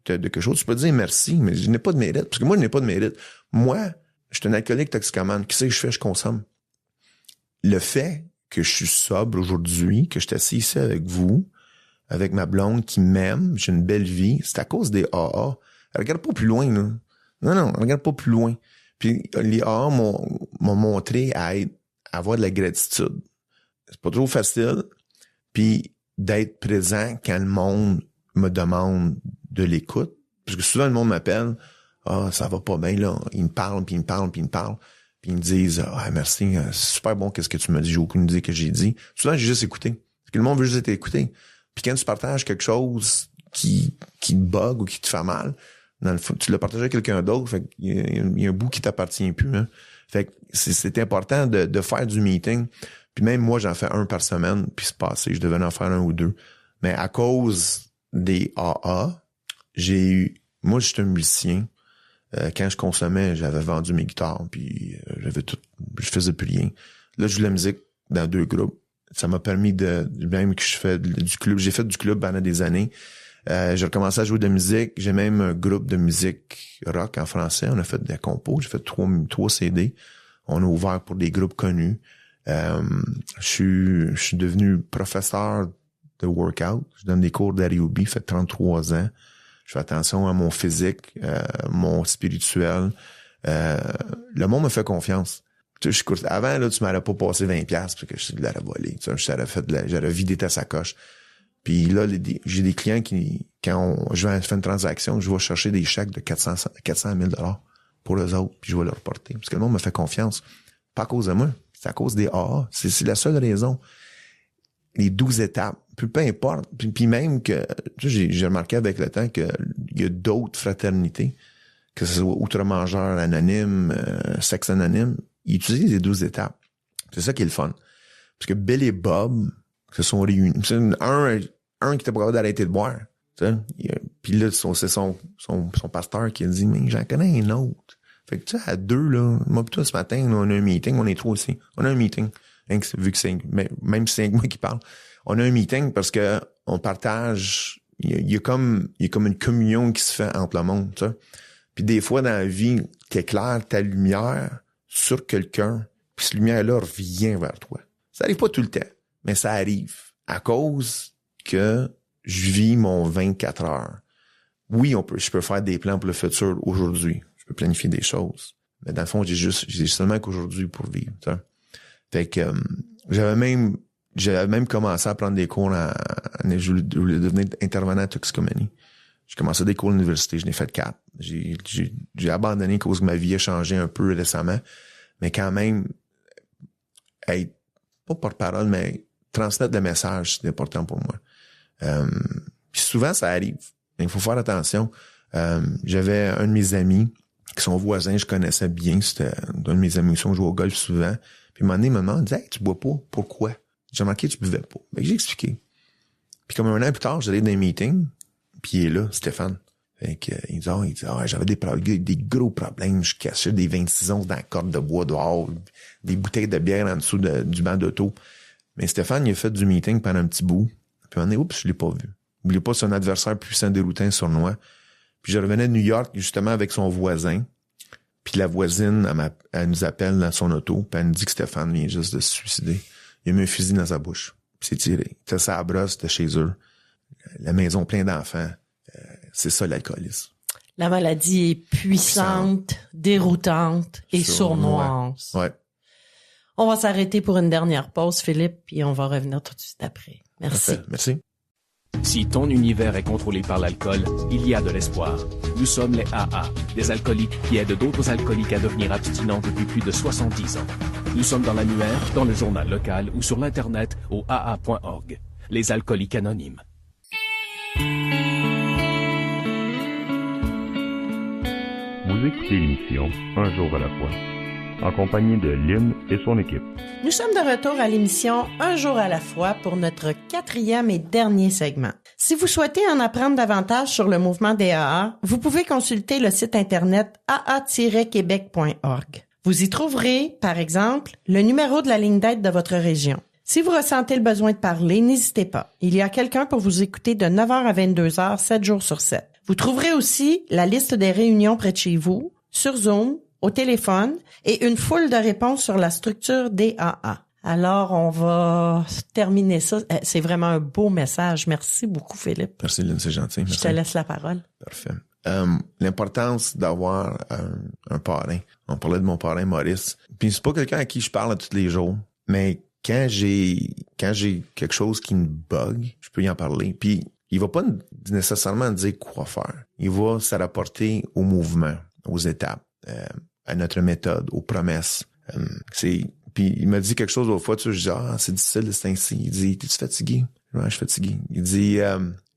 de quelque chose, tu peux dire merci, mais je n'ai pas de mérite. Parce que moi, je n'ai pas de mérite. Moi, je suis un alcoolique toxicomane. Qu'est-ce que je fais? Je consomme. Le fait que je suis sobre aujourd'hui, que je suis assis ici avec vous, avec ma blonde qui m'aime, j'ai une belle vie, c'est à cause des AA. Regarde pas plus loin, là. Non, regarde pas plus loin. Puis les AA m'ont montré à avoir de la gratitude. C'est pas trop facile. Puis d'être présent quand le monde me demande de l'écoute. Parce que souvent, le monde m'appelle, ça va pas bien, là. Ils me parlent, puis ils me parlent. Puis ils me disent, merci, c'est super bon, qu'est-ce que tu m'as dit, j'ai aucune idée que j'ai dit. Souvent, j'ai juste écouté. Parce que le monde veut juste être écouté. Puis quand tu partages quelque chose qui te bug ou qui te fait mal, dans le fond, tu l'as partagé avec quelqu'un d'autre, fait qu'il y a un bout qui t'appartient plus, hein. Fait que c'est important de faire du meeting. Puis même moi, j'en fais 1 par semaine, puis c'est passé, je devais en faire 1 ou 2. Mais à cause des AA, moi, j'étais un musicien. Quand je consommais, j'avais vendu mes guitares, puis je faisais plus rien. Là, je joue de la musique dans 2 groupes. Ça m'a permis même que je fais du club. J'ai fait du club pendant des années. J'ai recommencé à jouer de la musique. J'ai même un groupe de musique rock en français. On a fait des compos. J'ai fait 3 CD. On a ouvert pour des groupes connus. Je suis devenu professeur de workout. Je donne des cours d'Ariubi, fait 33 ans. Je fais attention à mon physique, mon spirituel. Le monde me fait confiance. Tu sais, avant, là, tu m'aurais pas passé 20$ parce que je l'aurais volé. Tu sais, j'aurais vidé ta sacoche. Puis là, j'ai des clients qui, je vais faire une transaction, je vais chercher des chèques de 400 000 $ pour eux autres, puis je vais leur porter. Parce que le monde me fait confiance. Pas à cause de moi, c'est à cause des AA. C'est la seule raison. Les 12 étapes. Puis peu importe. Puis même que, tu sais, j'ai remarqué avec le temps qu'il y a d'autres fraternités, que ce soit outre-mangeur anonyme, sexe anonyme, ils utilisent les 12 étapes. C'est ça qui est le fun. Parce que Bill et Bob se sont réunis. C'est un qui était pas capable d'arrêter de boire. Puis là, c'est son pasteur qui a dit, mais j'en connais un autre. Fait que tu sais, à deux, là, moi pis toi, ce matin, là, on a un meeting, on est trois aussi. On a un meeting. Vu que même si c'est moi qui parle. On a un meeting parce que on partage, il y a comme une communion qui se fait entre le monde, tu sais. Puis des fois, dans la vie, t'éclaires ta lumière sur quelqu'un, puis cette lumière-là revient vers toi. Ça arrive pas tout le temps, mais ça arrive. À cause que je vis mon 24 heures. Oui, je peux faire des plans pour le futur aujourd'hui. Je peux planifier des choses. Mais dans le fond, j'ai seulement qu'aujourd'hui pour vivre, tu sais. Fait que j'avais même commencé à prendre des cours je voulais devenir intervenant en toxicomanie. J'ai commencé des cours à l'université, je n'ai fait 4. J'ai abandonné à cause que ma vie a changé un peu récemment, mais quand même, pas porte-parole, mais transmettre le message, c'est important pour moi. Puis souvent, ça arrive. Il faut faire attention. J'avais un de mes amis, qui sont voisins, je connaissais bien, c'était un de mes amis qui jouait au golf souvent. Puis, un moment donné, il me demande, hey, tu bois pas? Pourquoi? J'ai remarqué que tu buvais pas. Ben, j'ai expliqué. Puis, comme un an plus tard, j'allais dans un meeting, puis il est là, Stéphane. Fait que, il dit, j'avais des gros problèmes. Je cachais des 26 onces dans la corde de bois dehors, des bouteilles de bière en dessous du banc d'auto. Mais Stéphane, il a fait du meeting pendant un petit bout. Puis, un moment donné, oups, je l'ai pas vu. N'oubliez pas, c'est un adversaire puissant déroutant sournois. Puis, je revenais de New York, justement, avec son voisin. Puis la voisine, elle nous appelle dans son auto, puis elle nous dit que Stéphane vient juste de se suicider. Il a mis un fusil dans sa bouche. Puis c'est tiré. Il était sa brosse de chez eux. La maison pleine d'enfants. C'est ça, l'alcoolisme. La maladie est puissante, déroutante et sournoise. Ouais. On va s'arrêter pour une dernière pause, Philippe, puis on va revenir tout de suite après. Merci. Parfait. Merci. Si ton univers est contrôlé par l'alcool, il y a de l'espoir. Nous sommes les AA, des alcooliques qui aident d'autres alcooliques à devenir abstinents depuis plus de 70 ans. Nous sommes dans l'annuaire, dans le journal local ou sur l'Internet au aa.org. Les alcooliques anonymes. Vous écoutez l'émission Un jour à la fois, en compagnie de Lynn et son équipe. Nous sommes de retour à l'émission Un jour à la fois pour notre 4e et dernier segment. Si vous souhaitez en apprendre davantage sur le mouvement des AA, vous pouvez consulter le site internet aa-québec.org. Vous y trouverez, par exemple, le numéro de la ligne d'aide de votre région. Si vous ressentez le besoin de parler, n'hésitez pas. Il y a quelqu'un pour vous écouter de 9h à 22h, 7 jours sur 7. Vous trouverez aussi la liste des réunions près de chez vous, sur Zoom, au téléphone et une foule de réponses sur la structure des AA. Alors, on va terminer ça. C'est vraiment un beau message. Merci beaucoup, Philippe. Merci, Lynn, c'est gentil. Merci. Je te laisse la parole. Parfait. L'importance d'avoir un parrain. On parlait de mon parrain, Maurice. Puis c'est pas quelqu'un à qui je parle tous les jours, mais quand j'ai quelque chose qui me bug, je peux y en parler. Puis il va pas nécessairement dire quoi faire. Il va se rapporter au mouvement, aux étapes, à notre méthode, aux promesses. Puis il m'a dit quelque chose l'autre fois, tu sais, je dis c'est difficile de c'est ainsi. Il dit, t'es-tu fatigué? Ouais, je suis fatigué. Il dit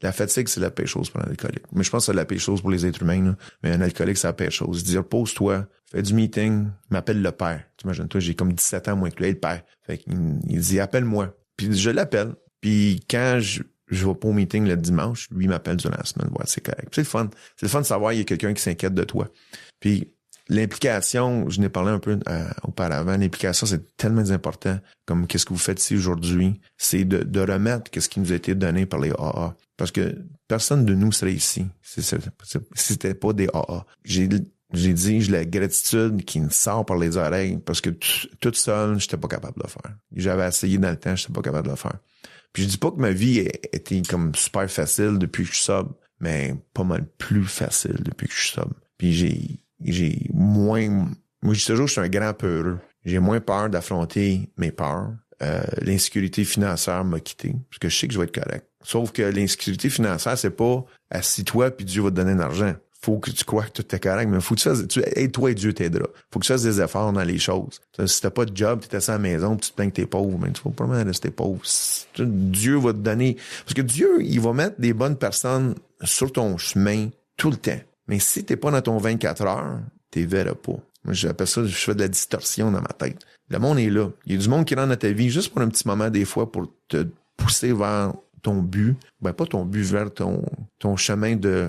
la fatigue, c'est la pire chose pour un alcoolique. Mais je pense que c'est la pire chose pour les êtres humains, là. Mais un alcoolique, c'est la pire chose. Il dit repose-toi, fais du meeting, m'appelle le père. Tu imagines, toi, j'ai comme 17 ans moins que lui, le père. Fait qu'il dit appelle-moi. Puis je l'appelle. Puis quand je vais pas au meeting le dimanche, lui m'appelle durant la semaine, ouais, c'est correct. Puis c'est le fun. C'est le fun de savoir qu'il y a quelqu'un qui s'inquiète de toi. Puis l'implication, je n'ai parlé un peu auparavant, l'implication, c'est tellement important comme qu'est-ce que vous faites ici aujourd'hui, c'est de remettre qu'est-ce qui nous a été donné par les AA. Parce que personne de nous serait ici si c'était pas des AA. J'ai dit la gratitude qui me sort par les oreilles parce que toute seule, j'étais pas capable de le faire. J'avais essayé dans le temps, j'étais pas capable de le faire. Puis je dis pas que ma vie était comme super facile depuis que je suis sobre, mais pas mal plus facile depuis que je suis sobre. Puis j'ai moins... Moi, je dis toujours que je suis un grand peureux. J'ai moins peur d'affronter mes peurs. L'insécurité financière m'a quitté, parce que je sais que je vais être correct. Sauf que l'insécurité financière, c'est pas assis-toi puis Dieu va te donner de l'argent. Faut que tu crois que tout est correct, mais faut que tu fasses, aide-toi et Dieu t'aidera. Faut que tu fasses des efforts dans les choses. Si t'as pas de job, t'es assis à la maison, tu te plains que t'es pauvre, mais tu vas pas mal rester pauvre. Dieu va te donner, parce que Dieu, il va mettre des bonnes personnes sur ton chemin tout le temps. Mais si t'es pas dans ton 24 heures, t'es verras pas. Moi, j'appelle ça, je fais de la distorsion dans ma tête. Le monde est là. Il y a du monde qui rentre dans ta vie juste pour un petit moment des fois pour te pousser vers ton but. Ben, pas ton but, vers ton chemin de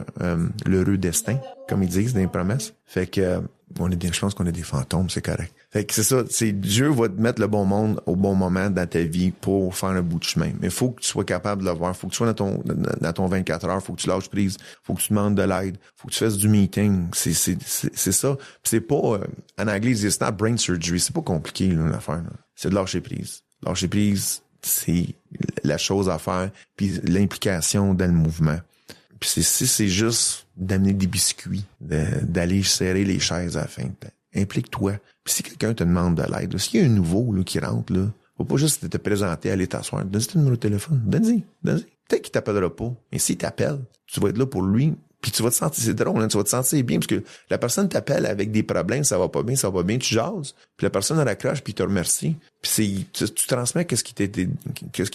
l'heureux destin, comme ils disent dans les promesses. Fait que je pense qu'on est des fantômes, c'est correct. Fait que c'est ça, Dieu va te mettre le bon monde au bon moment dans ta vie pour faire un bout de chemin. Mais faut que tu sois capable de le voir. Faut que tu sois dans ton 24 heures. Faut que tu lâches prise. Faut que tu demandes de l'aide. Faut que tu fasses du meeting. C'est ça. Puis c'est pas, en anglais, ils disent c'est not brain surgery. C'est pas compliqué, là, l'affaire, là. C'est de lâcher prise. Lâcher prise, c'est la chose à faire. Puis l'implication dans le mouvement. Puis c'est juste d'amener des biscuits, d'aller serrer les chaises à la fin. Implique-toi. Puis si quelqu'un te demande de l'aide, là, s'il y a un nouveau là, qui rentre, là, faut pas juste te présenter, aller t'asseoir. Donne-lui ton numéro de téléphone. Donne-y. Peut-être qu'il t'appellera pas. Mais s'il t'appelle, tu vas être là pour lui. Puis tu vas te sentir, c'est drôle, hein, tu vas te sentir bien parce que la personne t'appelle avec des problèmes, ça va pas bien, tu jases. Puis la personne raccroche puis te remercie. Puis tu transmets qu'est-ce qui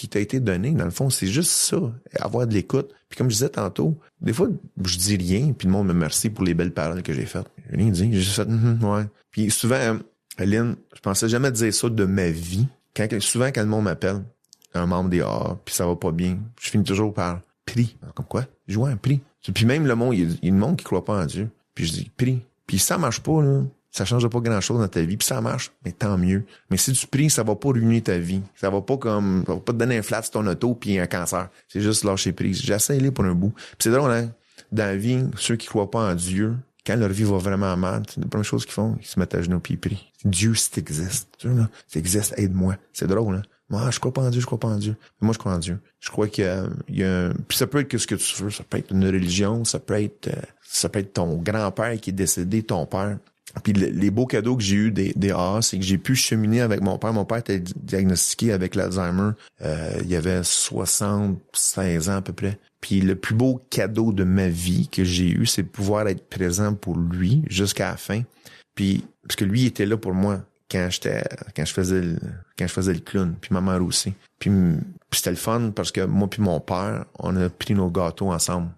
t'a été donné. Dans le fond, c'est juste ça, avoir de l'écoute. Puis comme je disais tantôt, des fois, je dis rien, puis le monde me remercie pour les belles paroles que j'ai faites. J'ai rien dit, j'ai juste fait ouais. Puis souvent, Aline, je pensais jamais dire ça de ma vie. Souvent, quand le monde m'appelle, un membre des AA, puis ça va pas bien, je finis toujours par prie. Comme quoi? Je vois un prix. Puis même le monde, il y a le monde qui croit pas en Dieu. Puis je dis, prie. Puis si ça marche pas, là, ça change pas grand-chose dans ta vie. Puis ça marche, mais tant mieux. Mais si tu pries, ça va pas ruiner ta vie. Ça va pas te donner un flat sur ton auto puis un cancer. C'est juste lâcher prise. J'essaie pour un bout. Puis c'est drôle, hein? Dans la vie, ceux qui croient pas en Dieu, quand leur vie va vraiment mal, c'est la première chose qu'ils font, ils se mettent à genoux puis ils prient. Dieu, si t'existes. Tu vois, là? Si t'existes, aide-moi. C'est drôle, hein? Moi, je crois pas en Dieu. Mais moi, je crois en Dieu. Je crois qu'il y a puis ça peut être ce que tu veux. Ça peut être une religion, ça peut être ton grand-père qui est décédé, ton père. Puis les beaux cadeaux que j'ai eu des AA, c'est que j'ai pu cheminer avec mon père. Mon père était diagnostiqué avec l'Alzheimer. Il y avait 76 ans à peu près. Puis le plus beau cadeau de ma vie que j'ai eu, c'est de pouvoir être présent pour lui jusqu'à la fin. Puis, parce que lui, il était là pour moi. Quand je faisais le clown, puis ma mère aussi. Puis c'était le fun parce que moi puis mon père, on a pris nos gâteaux ensemble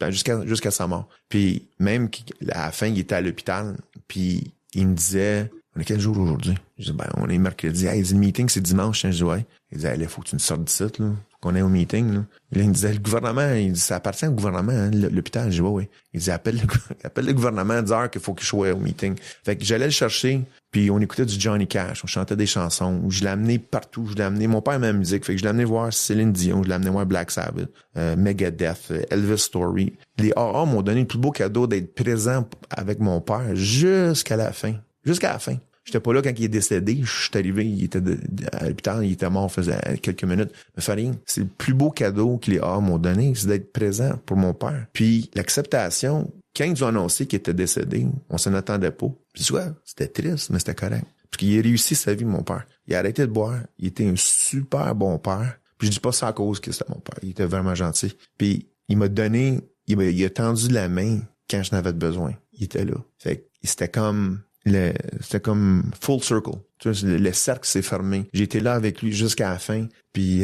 jusqu'à sa mort. Puis même à la fin, il était à l'hôpital, puis il me disait, on est quel jour aujourd'hui? Je dis, on est mercredi. Hey, il dit, le meeting, c'est dimanche. Je dis, ouais. Il disait, il faut que tu nous sortes d'ici, là. Faut qu'on aille au meeting, là. Et là, il me disait, le gouvernement, il dit, ça appartient au gouvernement, hein, l'hôpital. Je dis, ouais. Il dit, appelle le gouvernement, dis-leur qu'il faut que je sois au meeting. Fait que j'allais le chercher, puis on écoutait du Johnny Cash, on chantait des chansons, je l'ai amené partout, mon père aimait la musique, fait que je l'ai amené voir Céline Dion, je l'ai amené voir Black Sabbath, Megadeth, Elvis Story. Les AA m'ont donné le plus beau cadeau d'être présent avec mon père jusqu'à la fin. J'étais pas là quand il est décédé. Je suis arrivé, il était à l'hôpital, il était mort, faisait quelques minutes. Mais fait rien. C'est le plus beau cadeau que les AA m'ont donné, c'est d'être présent pour mon père. Puis l'acceptation, quand ils ont annoncé qu'il était décédé, on s'en attendait pas. Puis ouais, c'était triste, mais c'était correct. Parce qu'il a réussi sa vie, mon père. Il a arrêté de boire. Il était un super bon père. Puis je dis pas ça à cause que c'était mon père. Il était vraiment gentil. Puis il m'a donné, il a tendu la main quand je n'avais besoin. Il était là. Fait que c'était comme full circle. Tu vois, le cercle s'est fermé. J'ai été là avec lui jusqu'à la fin. Puis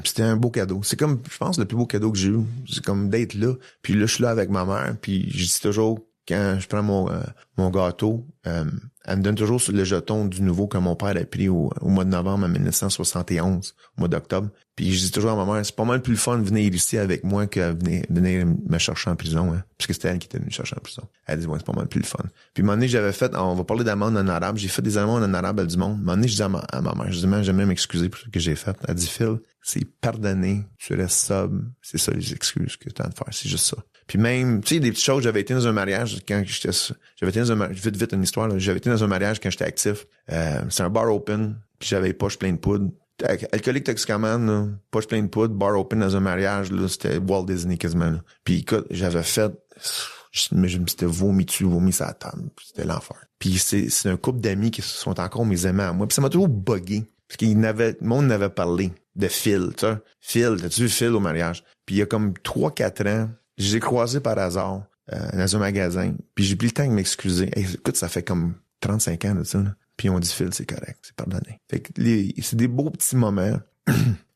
c'était un beau cadeau. C'est comme, je pense, le plus beau cadeau que j'ai eu. C'est comme d'être là. Puis là, je suis là avec ma mère. Puis je dis toujours, quand je prends mon gâteau, elle me donne toujours le jeton du nouveau que mon père a pris au mois de novembre en 1971, au mois d'octobre. Puis je dis toujours à ma mère, c'est pas mal plus le fun de venir ici avec moi que venir me chercher en prison, hein. Parce que c'était elle qui était venue me chercher en prison. Elle dit, ouais, c'est pas mal plus le fun. Puis à un moment donné, j'avais fait, on va parler d'amende en arabe, j'ai fait des amendes en arabe à du monde. À un moment donné, je dis à ma mère, je dis, j'aime m'excuser pour ce que j'ai fait. Elle dit, Phil, c'est pardonné, tu restes sobre, c'est ça les excuses que tu as à faire, c'est juste ça. Puis même, tu sais, des petites choses, j'avais été dans un mariage quand vite une histoire, là. J'avais été dans un mariage quand j'étais actif. C'est un bar open, puis j'avais les poches pleines de poudre. alcoolique toxicomane, là, poche plein de poudre, bar open dans un mariage, là, c'était Walt Disney quasiment. Là. Puis écoute, j'avais fait, je me s'était vomi sur la table. C'était l'enfer. Puis c'est un couple d'amis qui sont encore mes amis à moi. Puis ça m'a toujours bugué. Parce le monde n'avait parlé de Phil, tu sais. Phil, t'as-tu vu Phil au mariage? Puis il y a comme 3-4 ans, je l'ai croisé par hasard dans un magasin. Puis j'ai pris le temps de m'excuser. Hey, écoute, ça fait comme 35 ans de ça, là. Puis on dit Phil, c'est correct, c'est pardonné. Fait que c'est des beaux petits moments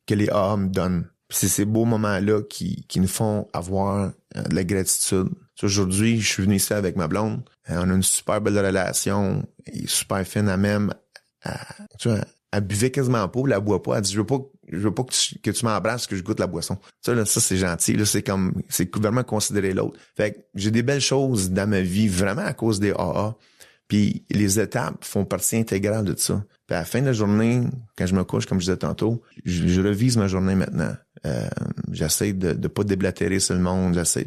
que les AA me donnent. Puis c'est ces beaux moments-là qui nous font avoir de la gratitude. Aujourd'hui, je suis venu ici avec ma blonde. On a une super belle relation. Elle est super fine à même. Elle buvait quasiment pas, elle boit pas. Elle dit, je veux pas que tu m'embrasses, que je goûte la boisson. Ça, c'est gentil. Là, c'est vraiment considérer l'autre. Fait que j'ai des belles choses dans ma vie, vraiment à cause des AA. Puis les étapes font partie intégrale de ça. Puis à la fin de la journée, quand je me couche, comme je disais tantôt, je revise ma journée maintenant. J'essaie de pas déblatérer sur le monde. J'essaie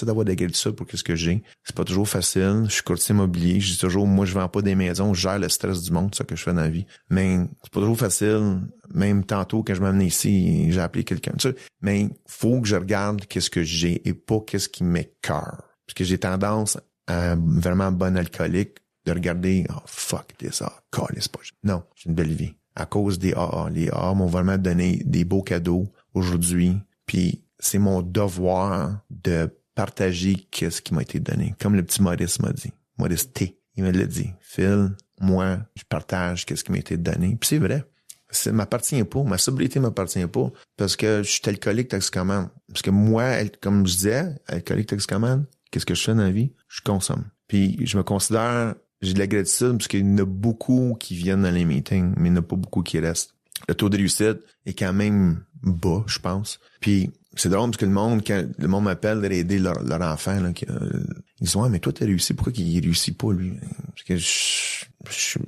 d'avoir de la gratitude pour ce que j'ai. C'est pas toujours facile. Je suis courtier immobilier. Je dis toujours, moi, je vends pas des maisons. Je gère le stress du monde. C'est ça que je fais dans la vie. Mais c'est pas toujours facile. Même tantôt, quand je m'amenais ici, j'ai appelé quelqu'un. Mais faut que je regarde qu'est-ce que j'ai et pas qu'est-ce qui m'écoeure. Parce que j'ai tendance à vraiment bon alcoolique de regarder, oh fuck this, c'est pas. Non, j'ai une belle vie. À cause des AA. Les AA m'ont vraiment donné des beaux cadeaux aujourd'hui. Puis c'est mon devoir de partager qu'est-ce qui m'a été donné. Comme le petit Maurice m'a dit. Maurice T. Il me l'a dit. Phil, moi, je partage qu'est-ce qui m'a été donné. Puis c'est vrai. Ça m'appartient pas. Ma sobriété m'appartient pas. Parce que je suis alcoolique toxicomane. Parce que moi, comme je disais, alcoolique toxicomane, qu'est-ce que je fais dans la vie? Je consomme. Puis je me considère, j'ai de la gratitude parce qu'il y en a beaucoup qui viennent dans les meetings, mais il n'y en a pas beaucoup qui restent. Le taux de réussite est quand même bas, je pense. Puis c'est drôle parce que quand le monde m'appelle d'aider leur enfant, là, ils disent, ouais, mais toi, t'as réussi. Pourquoi qu'il réussit pas, lui? Parce que je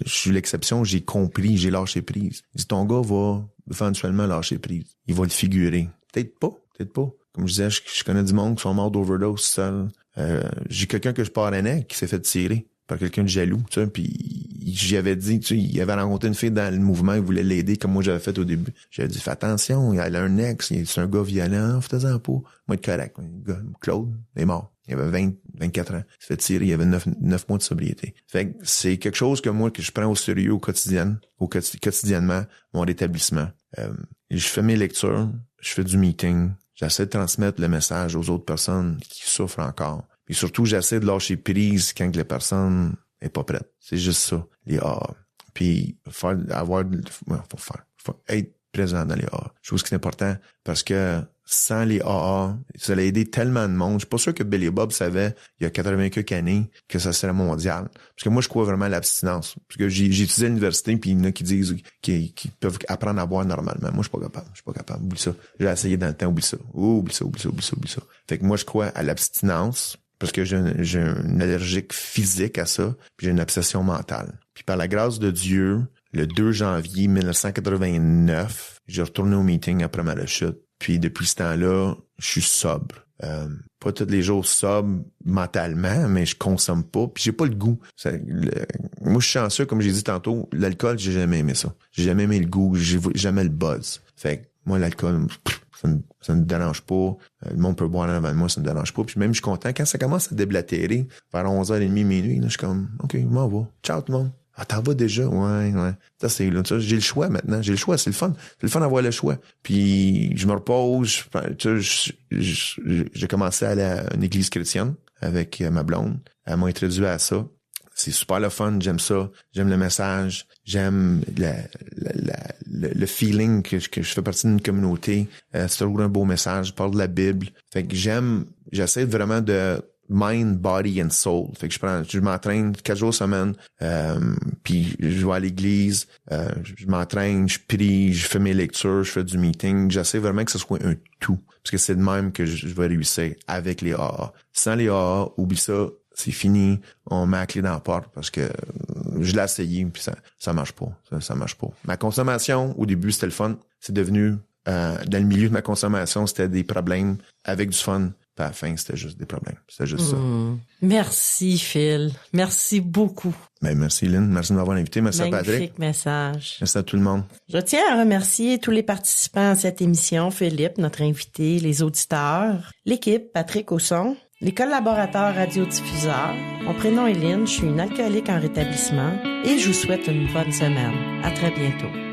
suis l'exception, j'ai compris, j'ai lâché prise. Il dit, ton gars va éventuellement lâcher prise. Il va le figurer. Peut-être pas. Comme je disais, je connais du monde qui sont morts d'overdose seul. J'ai quelqu'un que je parrainais qui s'est fait tirer par quelqu'un de jaloux, tu sais, puis j'y avais dit, tu sais, il avait rencontré une fille dans le mouvement, il voulait l'aider comme moi j'avais fait au début. J'avais dit, fais attention, elle a un ex, c'est un gars violent, fais-en pas. Moi, être correct. Le gars, Claude, il est mort. Il avait 24 ans. Il s'est fait tirer, il avait 9 mois de sobriété. Fait que c'est quelque chose que moi, que je prends au sérieux quotidiennement, mon rétablissement. Je fais mes lectures, je fais du meeting, j'essaie de transmettre le message aux autres personnes qui souffrent encore. Et surtout, j'essaie de lâcher prise quand la personne est pas prête. C'est juste ça, les AA. Puis, faut être présent dans les AA. Chose qui est important parce que sans les AA, ça a aidé tellement de monde. Je suis pas sûr que Billy Bob savait, il y a 80 quelques années, que ça serait mondial. Parce que moi, je crois vraiment à l'abstinence. Parce que j'ai étudié à l'université, puis il y en a qui disent qu'ils peuvent apprendre à boire normalement. Moi, je suis pas capable. Oublie ça. J'ai essayé dans le temps, oublie ça. Oublie ça. Fait que moi, je crois à l'abstinence. Parce que j'ai une allergique physique à ça, puis j'ai une obsession mentale. Puis par la grâce de Dieu, le 2 janvier 1989, j'ai retourné au meeting après ma rechute. Puis depuis ce temps-là, je suis sobre. Pas tous les jours sobre mentalement, mais je consomme pas. Puis j'ai pas le goût. Moi, je suis chanceux, comme j'ai dit tantôt, l'alcool, j'ai jamais aimé ça. J'ai jamais aimé le goût, j'ai jamais le buzz. Fait que moi, l'alcool, ça me dérange pas. Le monde peut boire avant de moi, ça me dérange pas. Puis même, je suis content. Quand ça commence à déblatérer, vers 11h30, minuit, là, je suis comme, OK, je m'en vais. Ciao, tout le monde. Ah, t'en vas déjà? Ouais. Ça, c'est là. J'ai le choix maintenant. J'ai le choix. C'est le fun. C'est le fun d'avoir le choix. Puis, je me repose. J'ai commencé à aller à une église chrétienne avec ma blonde. Elle m'a introduit à ça. C'est super le fun, j'aime ça, j'aime le message, j'aime le feeling que je fais partie d'une communauté. C'est toujours un beau message, je parle de la Bible. Fait que j'essaie vraiment de mind, body and soul. Fait que je m'entraîne 4 jours semaine, puis je vais à l'église, je m'entraîne, je prie, je fais mes lectures, je fais du meeting. J'essaie vraiment que ce soit un tout. Parce que c'est de même que je vais réussir avec les AA. Sans les AA, oublie ça. C'est fini, on met la clé dans la porte parce que je l'ai essayé puis ça marche pas, ça marche pas. Ma consommation, au début, c'était le fun. C'est devenu, dans le milieu de ma consommation, c'était des problèmes avec du fun. Puis à la fin, c'était juste des problèmes. C'était juste ça. Merci, Phil. Merci beaucoup. Ben, merci, Lynn. Merci de m'avoir invité. Merci à Patrick. Magnifique message. Merci à tout le monde. Je tiens à remercier tous les participants à cette émission, Philippe, notre invité, les auditeurs, l'équipe, Patrick au son, les collaborateurs radiodiffuseurs. Mon prénom est Lynn, je suis une alcoolique en rétablissement et je vous souhaite une bonne semaine. À très bientôt.